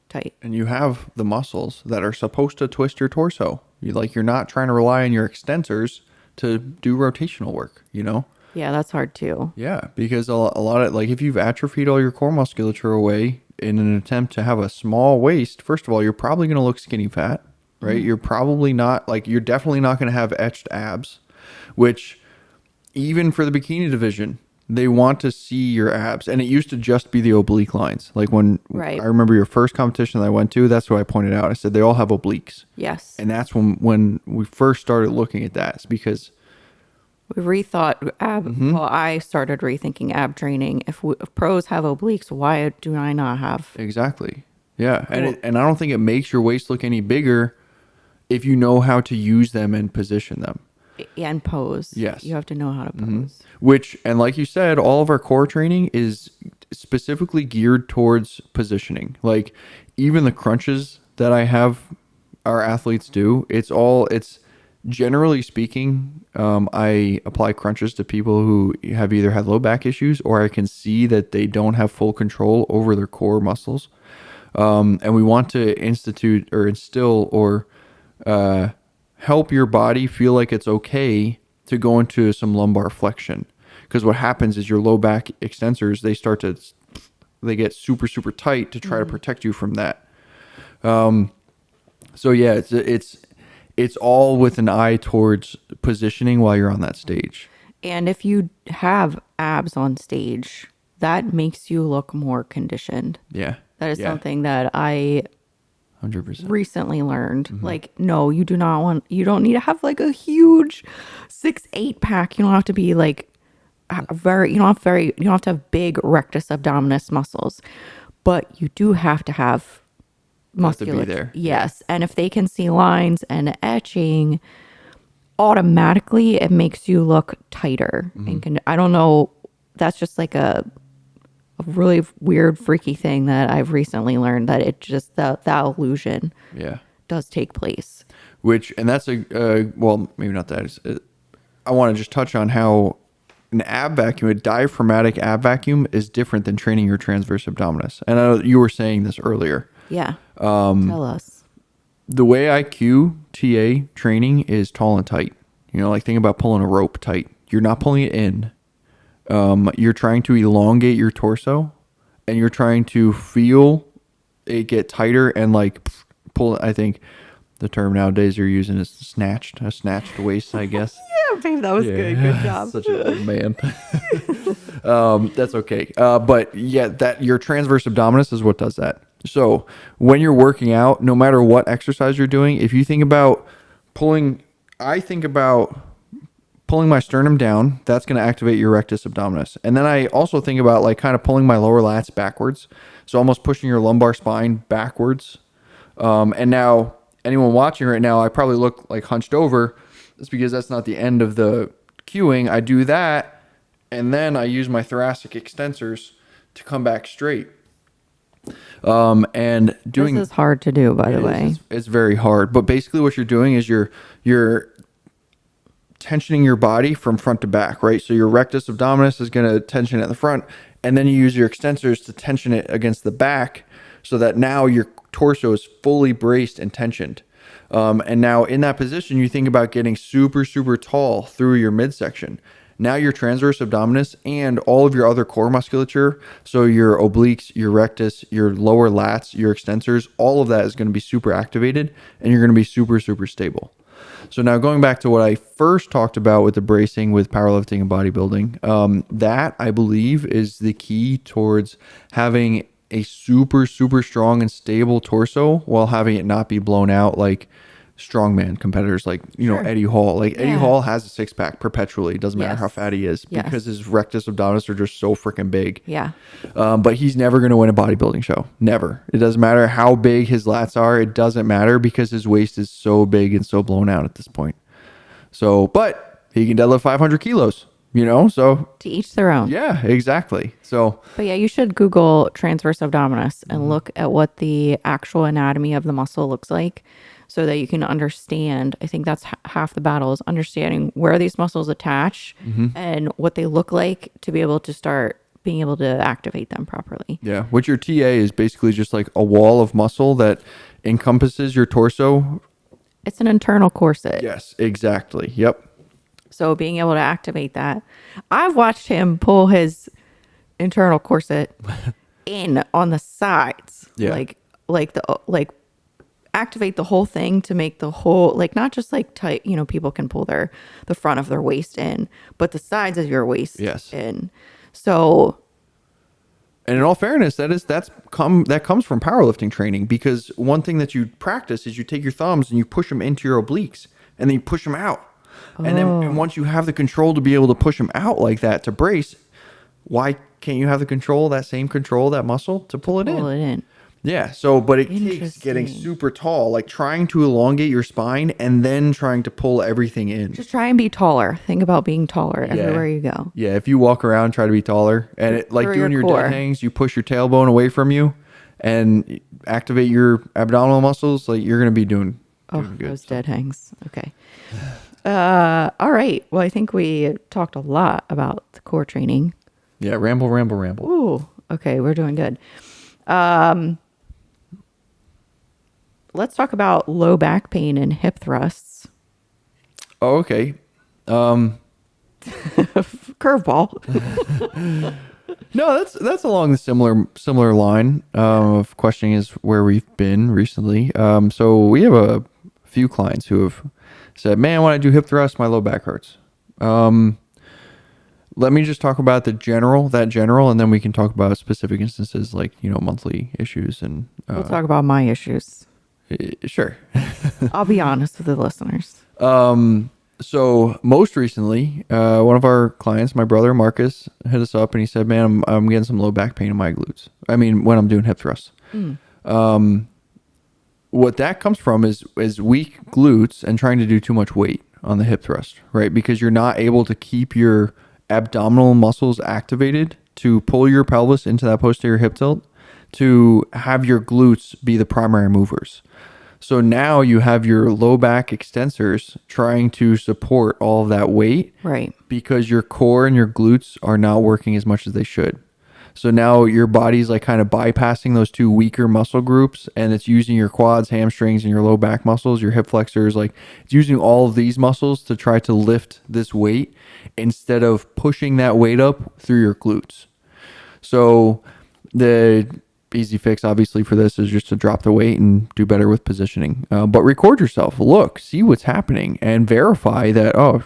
tight. And you have the muscles that are supposed to twist your torso. You're not trying to rely on your extensors to do rotational work, you know? Yeah, that's hard too. Yeah, because a lot of, like, if you've atrophied all your core musculature away in an attempt to have a small waist, first of all, you're probably going to look skinny fat, right? Mm-hmm. You're probably not, you're definitely not going to have etched abs, which even for the bikini division, they want to see your abs. And it used to just be the oblique lines. Like I remember your first competition that I went to, that's what I pointed out. I said, they all have obliques. Yes. And that's when we first started looking at that. It's because we rethought ab. Mm-hmm. Well, I started rethinking ab training. If pros have obliques, why do I not have? Exactly. Yeah. And I don't think it makes your waist look any bigger if you know how to use them and position them. And pose. Yes. You have to know how to pose. Mm-hmm. And like you said, all of our core training is specifically geared towards positioning. Like even the crunches that I have our athletes do, it's generally speaking, I apply crunches to people who have either had low back issues or I can see that they don't have full control over their core muscles. And we want to institute or instill or help your body feel like it's okay to go into some lumbar flexion. Because what happens is your low back extensors, they get super, super tight to try to protect you from that. So yeah, it's all with an eye towards positioning while you're on that stage. And if you have abs on stage, that makes you look more conditioned. Yeah. That is Yeah. something that I 100%. recently learned. Like, no, you don't need to have like a huge 6'8" pack. You don't have to be like you don't have to have big rectus abdominis muscles, but you do have to have Have to be musculature. there. Yes. And if they can see lines and etching, automatically it makes you look tighter. And I don't know, that's just like a really weird, freaky thing that I've recently learned, that it just that illusion Yeah. does take place. And that's well, maybe not that. I want to just touch on how an ab vacuum, a diaphragmatic ab vacuum, is different than training your transverse abdominis. And I know you were saying this earlier. Yeah. Tell us. The way I cue TA training is tall and tight. Like think about pulling a rope tight. You're not pulling it in. You're trying to elongate your torso, and you're trying to feel it get tighter and like pull. I think the term nowadays you're using is a snatched waist, I guess. Yeah, babe, that was good. Good job. Such an old man. That's okay. But yeah, that your transverse abdominis is what does that. So when you're working out, no matter what exercise you're doing, if you think about I think about pulling my sternum down. That's going to activate your rectus abdominis. And then I also think about like kind of pulling my lower lats backwards. So almost pushing your lumbar spine backwards. And now anyone watching right now, I probably look like hunched over. That's because that's not the end of the cueing. I do that, and then I use my thoracic extensors to come back straight. And doing This is hard to do, by the way. it's very hard. But basically, what you're doing is you're tensioning your body from front to back, right? So your rectus abdominis is going to tension at the front, and then you use your extensors to tension it against the back, so that now your torso is fully braced and tensioned. And now in that position, you think about getting super, super tall through your midsection. Now your transverse abdominis and all of your other core musculature, so your obliques, your rectus, your lower lats, your extensors, all of that is going to be super activated, and you're going to be super, super stable. So now going back to what I first talked about with the bracing with powerlifting and bodybuilding, that I believe is the key towards having a super, super strong and stable torso while having it not be blown out like strongman competitors like, Sure. Eddie Hall. Like Eddie Yeah. Hall has a six pack perpetually. It doesn't matter Yes. how fat he is Yes. because his rectus abdominis are just so freaking big. Yeah. But he's never going to win a bodybuilding show. Never. It doesn't matter how big his lats are. It doesn't matter because his waist is so big and so blown out at this point. So, but he can deadlift 500 kilos, so To each their own. yeah, exactly. So But yeah, you should Google transverse abdominis and look at what the actual anatomy of the muscle looks like, so that you can understand. I think that's half the battle, is understanding where these muscles attach and what they look like, to be able to start being able to activate them properly. yeah, what your TA is basically just like a wall of muscle that encompasses your torso. It's an internal corset. Yes, exactly. Yep. So being able to activate that. I've watched him pull his internal corset in on the sides. Yeah. Like activate the whole thing to make the whole, like, not just like tight, people can pull the front of their waist in, but the sides of your waist Yes. in. So And in all fairness, that comes from powerlifting training, because one thing that you practice is you take your thumbs and you push them into your obliques, and then you push them out. And then once you have the control to be able to push them out like that to brace, why can't you have that same control, that muscle to pull it in? Yeah. So, but it takes getting Interesting. super tall, like trying to elongate your spine and then trying to pull everything in. just try and be taller. Think about being taller everywhere you go. Yeah, if you walk around, try to be taller, and like Through doing your your core. dead hangs, you push your tailbone away from you, and activate your abdominal muscles. Like you're gonna be doing good. Those dead hangs. Okay. All right. Well, I think we talked a lot about the core training. Yeah, ramble. Ooh. Okay, we're doing good. let's talk about low back pain and hip thrusts. Oh, okay. Curveball. No, that's along the similar line of questioning is where we've been recently. So we have a few clients who have said, "Man, when I do hip thrust, my low back hurts." Let me just talk about that general, and then we can talk about specific instances like monthly issues and. We'll talk about my issues. Sure. I'll be honest with the listeners. So most recently, one of our clients, my brother Marcus, hit us up and he said, "Man, I'm getting some low back pain in my glutes. I mean, when I'm doing hip thrusts." What that comes from is weak glutes and trying to do too much weight on the hip thrust, right? Because you're not able to keep your abdominal muscles activated to pull your pelvis into that posterior hip tilt to have your glutes be the primary movers. So now you have your low back extensors trying to support all of that weight, Right. because your core and your glutes are not working as much as they should. So now your body's like kind of bypassing those two weaker muscle groups, and it's using your quads, hamstrings, and your low back muscles, your hip flexors. Like it's using all of these muscles to try to lift this weight instead of pushing that weight up through your glutes. So the easy fix obviously for this is just to drop the weight and do better with positioning, but record yourself, look, see what's happening and verify that, oh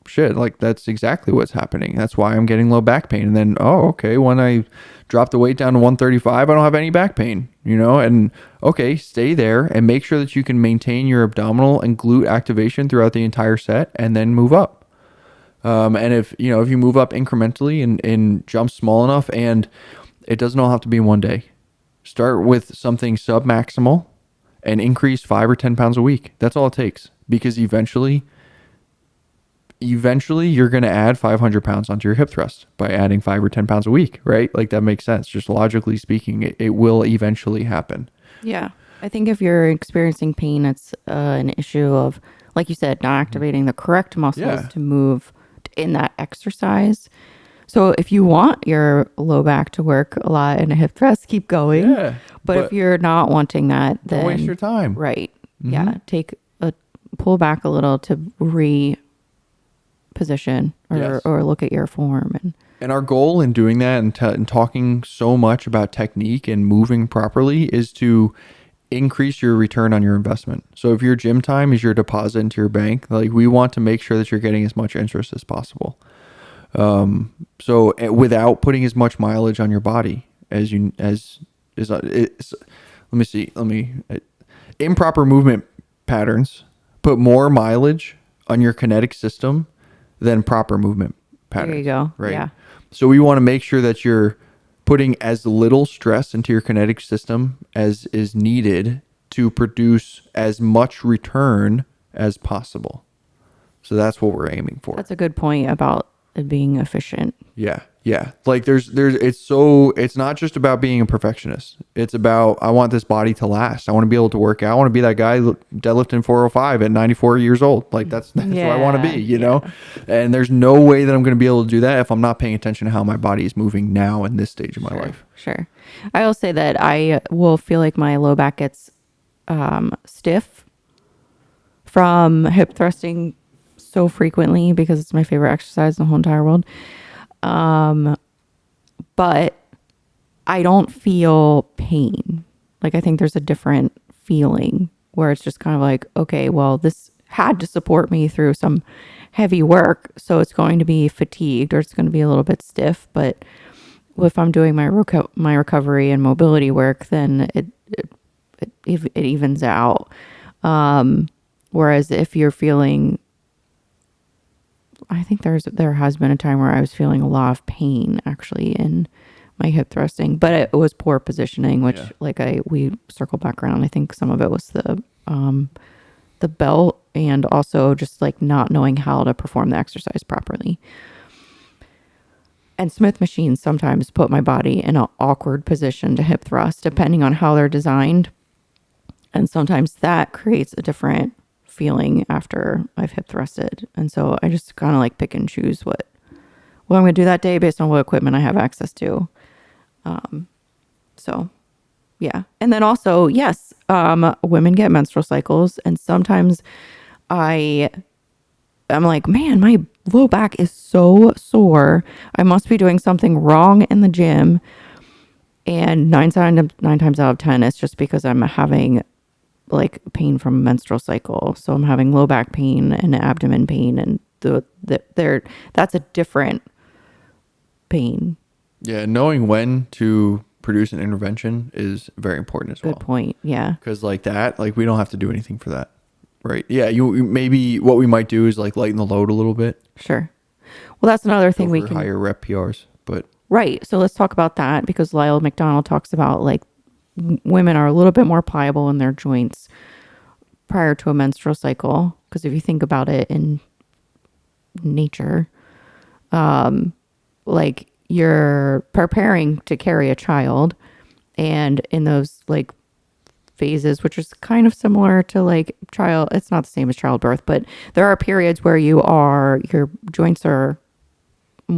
shit, like that's exactly what's happening, that's why I'm getting low back pain. And then, oh, okay, when I drop the weight down to 135, I don't have any back pain, and okay, stay there and make sure that you can maintain your abdominal and glute activation throughout the entire set and then move up. And if you move up incrementally and jump small enough, and it doesn't all have to be in one day. Start with something sub-maximal and increase 5 or 10 pounds a week. That's all it takes, because eventually you're going to add 500 pounds onto your hip thrust by adding 5 or 10 pounds a week, right? Like that makes sense. Just logically speaking, it will eventually happen. Yeah. I think if you're experiencing pain, it's an issue of, like you said, not activating the correct muscles to move in that exercise. So if you want your low back to work a lot in a hip thrust, keep going. Yeah. But if you're not wanting that, then don't waste your time. Right. Yeah. Pull back a little to reposition or look at your form. And our goal in doing that and talking so much about technique and moving properly is to increase your return on your investment. So if your gym time is your deposit into your bank, like we want to make sure that you're getting as much interest as possible. So without putting as much mileage on your body improper movement patterns put more mileage on your kinetic system than proper movement patterns. There you go. Right. Yeah. So we want to make sure that you're putting as little stress into your kinetic system as is needed to produce as much return as possible. So that's what we're aiming for. That's a good point about it being efficient. Yeah. Like it's not just about being a perfectionist. It's about, I want this body to last. I want to be able to work out. I want to be that guy deadlifting 405 at 94 years old. Like that's what I want to be, you know? And there's no way that I'm going to be able to do that if I'm not paying attention to how my body is moving now in this stage of my life. Sure. I will say that I will feel like my low back gets stiff from hip thrusting so frequently because it's my favorite exercise in the whole entire world. But I don't feel pain. Like I think there's a different feeling where it's just kind of like, okay, well, this had to support me through some heavy work, so it's going to be fatigued or it's going to be a little bit stiff. But if I'm doing my recovery and mobility work, then it evens out. Whereas if you're feeling, I think there has been a time where I was feeling a lot of pain actually in my hip thrusting, but it was poor positioning, which we circle back around. I think some of it was the belt and also just like not knowing how to perform the exercise properly. And Smith machines sometimes put my body in an awkward position to hip thrust, depending on how they're designed. And sometimes that creates a different feeling after I've hip thrusted. And so I just kind of like pick and choose what I'm going to do that day based on what equipment I have access to. So Yeah. And then also, yes, women get menstrual cycles, and sometimes I'm like, man, my low back is so sore. I must be doing something wrong in the gym. And nine times out of 10, it's just because I'm having like pain from a menstrual cycle. So I'm having low back pain and abdomen pain, and that's a different pain. Yeah, knowing when to produce an intervention is very important as well. Good point. Yeah. Because like that, like we don't have to do anything for that, right? Yeah, you maybe what we might do is like lighten the load a little bit. Sure. Well, that's another thing Go we for can. higher rep PRs, but Right. So let's talk about that, because Lyle McDonald talks about like women are a little bit more pliable in their joints prior to a menstrual cycle. Because if you think about it in nature, like you're preparing to carry a child, and in those like phases, which is kind of similar to like it's not the same as childbirth, but there are periods where your joints are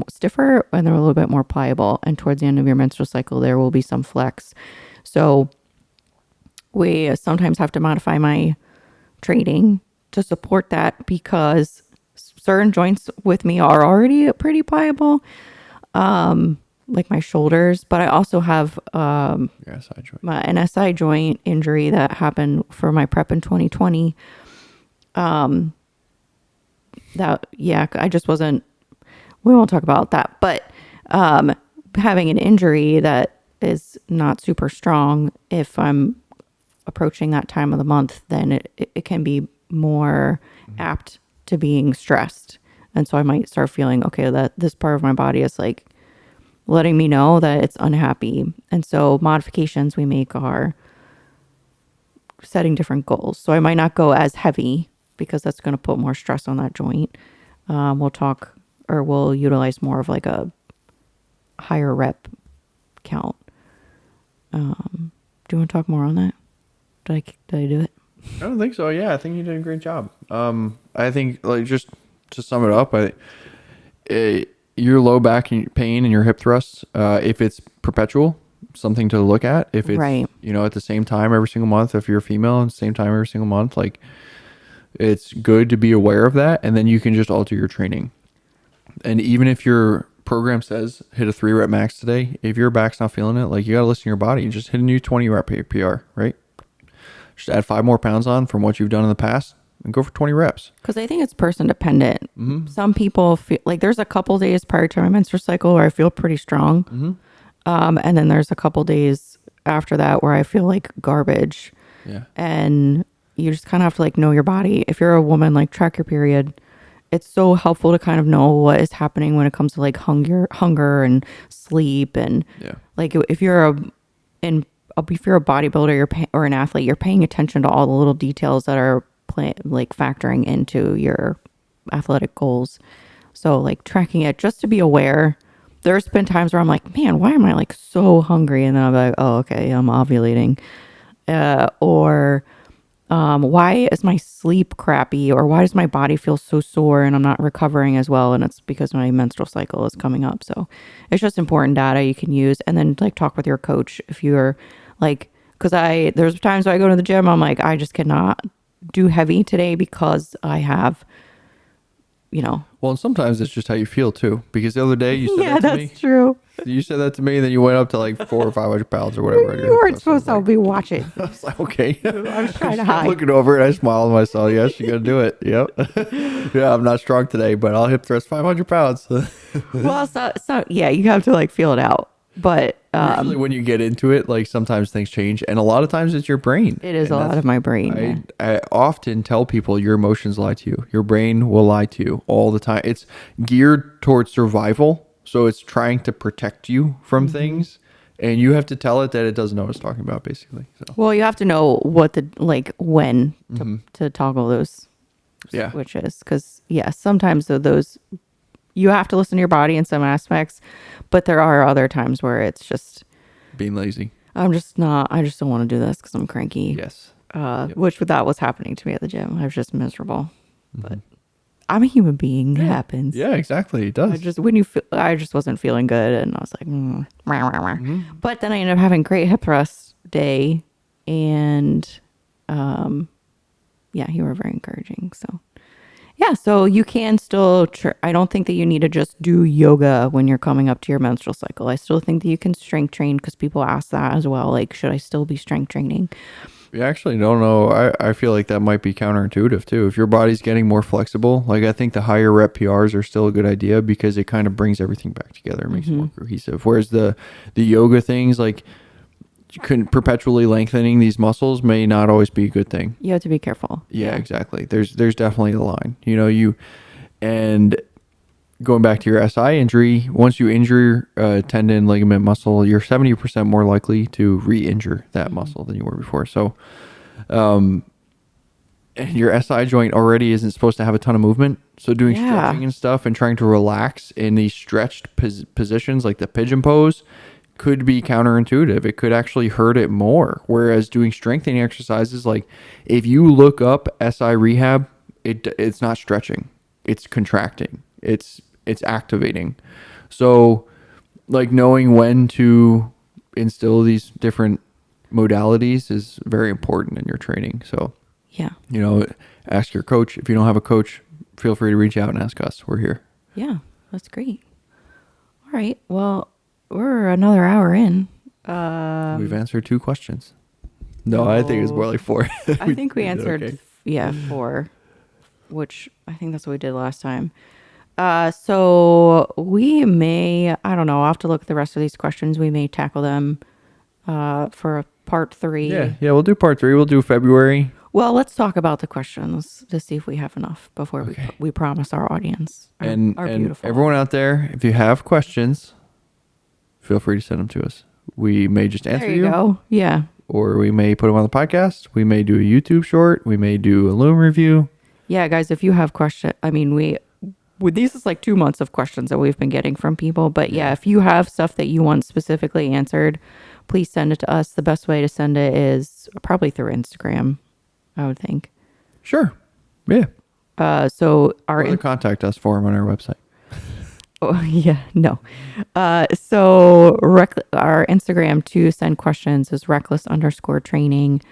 stiffer and they're a little bit more pliable, and towards the end of your menstrual cycle there will be some flex. So we sometimes have to modify my training to support that, because certain joints with me are already pretty pliable, like my shoulders, but I also have your SI joint. an SI joint injury that happened for my prep in 2020. I just wasn't, we won't talk about that, but having an injury that is not super strong, if I'm approaching that time of the month, then it can be more apt to being stressed. And so I might start feeling, okay, that this part of my body is like letting me know that it's unhappy. And so modifications we make are setting different goals. So I might not go as heavy, because that's going to put more stress on that joint. We'll utilize more of like a higher rep count. Do you want to talk more on that? Did I do it? I don't think so. Yeah, I think you did a great job. I think like just to sum it up, your low back pain and your hip thrusts, if it's perpetual, something to look at. If it's Right. At the same time every single month, if you're a female, and same time every single month, like it's good to be aware of that, and then you can just alter your training. And even if your program says hit a 3 rep max today, if your back's not feeling it, like you gotta listen to your body and just hit a new 20 rep PR, right? Just add 5 more pounds on from what you've done in the past and go for 20 reps. Because I think it's person dependent. Mm-hmm. Some people feel like there's a couple days prior to my menstrual cycle where I feel pretty strong. Mm-hmm. And then there's a couple days after that where I feel like garbage. Yeah. And you just kind of have to like know your body. If you're a woman, like track your period. It's so helpful to kind of know what is happening when it comes to like hunger and sleep. And Yeah. like if you're a bodybuilder, or an athlete, you're paying attention to all the little details that are factoring into your athletic goals. So like tracking it just to be aware. There's been times where I'm like, man, why am I like so hungry? And then I'm like, oh, okay, I'm ovulating. Why is my sleep crappy? Or why does my body feel so sore and I'm not recovering as well? And it's because my menstrual cycle is coming up. So it's just important data you can use, and then like talk with your coach if you're like, because there's times where I go to the gym, I'm like, I just cannot do heavy today because I have, Well, and sometimes it's just how you feel too. Because the other day you said yeah, that to me. that's true. You said that to me, and then you went up to like 400 or 500 pounds or whatever. You weren't supposed to be watching. I was like, okay. I was trying to I'm hide. looking over and I smiled to myself. Yes, you're gonna do it. Yep. Yeah, I'm not strong today, but I'll hip thrust 500 pounds. Well, so yeah, you have to like feel it out. But Usually when you get into it, like sometimes things change, and a lot of times it's your brain. it is And a lot that's- of my brain. Yeah. I often tell people your emotions lie to you. Your brain will lie to you all the time. It's geared towards survival, so it's trying to protect you from things, and you have to tell it that it doesn't know what it's talking about, basically. So Well, you have to know when to toggle those Yeah. switches, because sometimes those you have to listen to your body in some aspects, but there are other times where it's just being lazy. I just don't want to do this because I'm cranky. Yes. Which that was happening to me at the gym. I was just miserable, but I'm a human being. It happens. Yeah, exactly. It does. I just wasn't feeling good, and I was like, But then I ended up having great hip thrusts day, and yeah, you were very encouraging. So yeah, so you can still I don't think that you need to just do yoga when you're coming up to your menstrual cycle. I still think that you can strength train, because people ask that as well, like, should I still be strength training? You actually don't know. I feel like that might be counterintuitive too. If your body's getting more flexible, like I think the higher rep PRs are still a good idea, because it kind of brings everything back together and makes it more cohesive. Whereas the yoga things, like you couldn't perpetually lengthening these muscles may not always be a good thing. You have to be careful. Yeah, exactly. There's definitely a line. And going back to your SI injury, once you injure tendon, ligament, muscle, you're 70% more likely to re-injure that muscle than you were before. So, and your SI joint already isn't supposed to have a ton of movement. So doing stretching and stuff and trying to relax in these stretched positions like the pigeon pose could be counterintuitive. It could actually hurt it more. Whereas doing strengthening exercises, like if you look up SI rehab, it's not stretching, it's contracting. It's activating. So like knowing when to instill these different modalities is very important in your training. So Yeah. Ask your coach. If you don't have a coach, feel free to reach out and ask us. We're here. Yeah, that's great. All right. Well, we're another hour in. We've answered 2 questions. No, I think it's more like 4. I think we answered, okay. 4, which I think that's what we did last time. So we may, I don't know, I'll have to look at the rest of these questions. We may tackle them for part 3. Yeah, we'll do part 3. We'll do February. Well, let's talk about the questions to see if we have enough before we promise our audience. And beautiful. everyone out there, if you have questions, feel free to send them to us. We may just answer There you go. Yeah. Or we may put them on the podcast. We may do a YouTube short. We may do a Loom review. Yeah, guys, if you have questions, I mean, these is like 2 months of questions that we've been getting from people. But yeah, if you have stuff that you want specifically answered, please send it to us. The best way to send it is probably through Instagram, I would think. Sure. Yeah. So or the contact us form on our website. Oh, yeah, no. So our Instagram to send questions is reckless_training.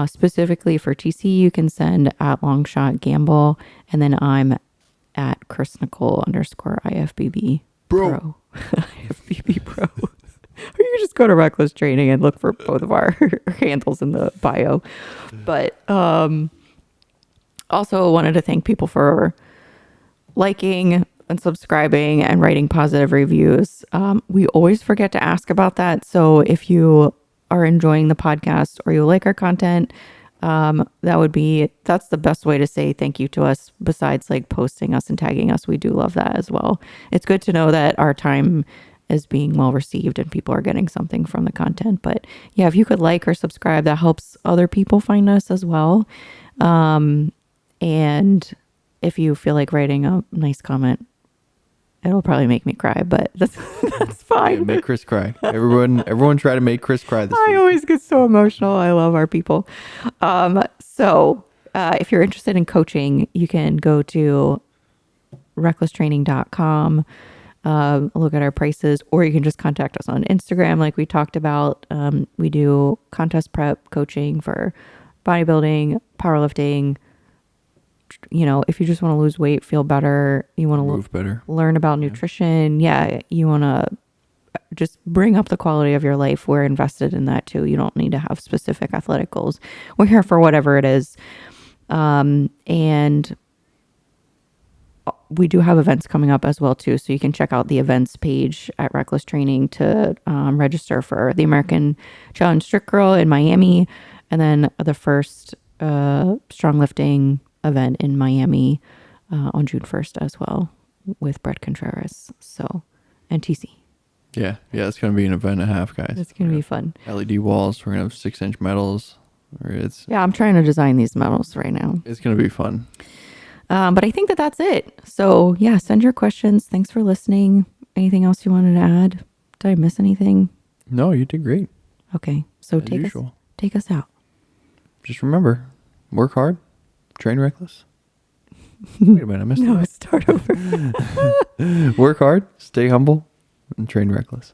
Specifically for TC, you can send at longshotgamble, and then I'm at Chris Nicole _IFBB Pro. IFBB Pro. Or you can just go to Reckless Training and look for both of our handles in the bio. But also wanted to thank people for liking and subscribing and writing positive reviews. We always forget to ask about that. So if you are enjoying the podcast or you like our content, that's the best way to say thank you to us, besides like posting us and tagging us. We do love that as well. It's good to know that our time is being well received and people are getting something from the content. But yeah, if you could like or subscribe, that helps other people find us as well. And if you feel like writing a nice comment, it'll probably make me cry, but that's fine. Yeah, make Chris cry. Everyone try to make Chris cry this week. I always get so emotional. I love our people. So if you're interested in coaching, you can go to recklesstraining.com, look at our prices, or you can just contact us on Instagram like we talked about. We do contest prep coaching for bodybuilding, powerlifting. If you just want to lose weight, feel better, you want to move better, learn about nutrition. Yeah, you want to just bring up the quality of your life. We're invested in that too. You don't need to have specific athletic goals. We're here for whatever it is. And we do have events coming up as well too. So you can check out the events page at Reckless Training to register for the American Challenge Strict Girl in Miami. And then the first StrongLifting event in Miami on June 1st as well with Brett Contreras. So, and TC. Yeah, it's going to be an event and a half, guys. It's going to be fun. LED walls. We're going to have 6-inch medals. I'm trying to design these medals right now. It's going to be fun. But I think that's it. So yeah, send your questions. Thanks for listening. Anything else you wanted to add? Did I miss anything? No, you did great. Okay. So take us out. Just remember, work hard, train reckless. Wait a minute, I missed No, start over. Work hard, stay humble, and train reckless.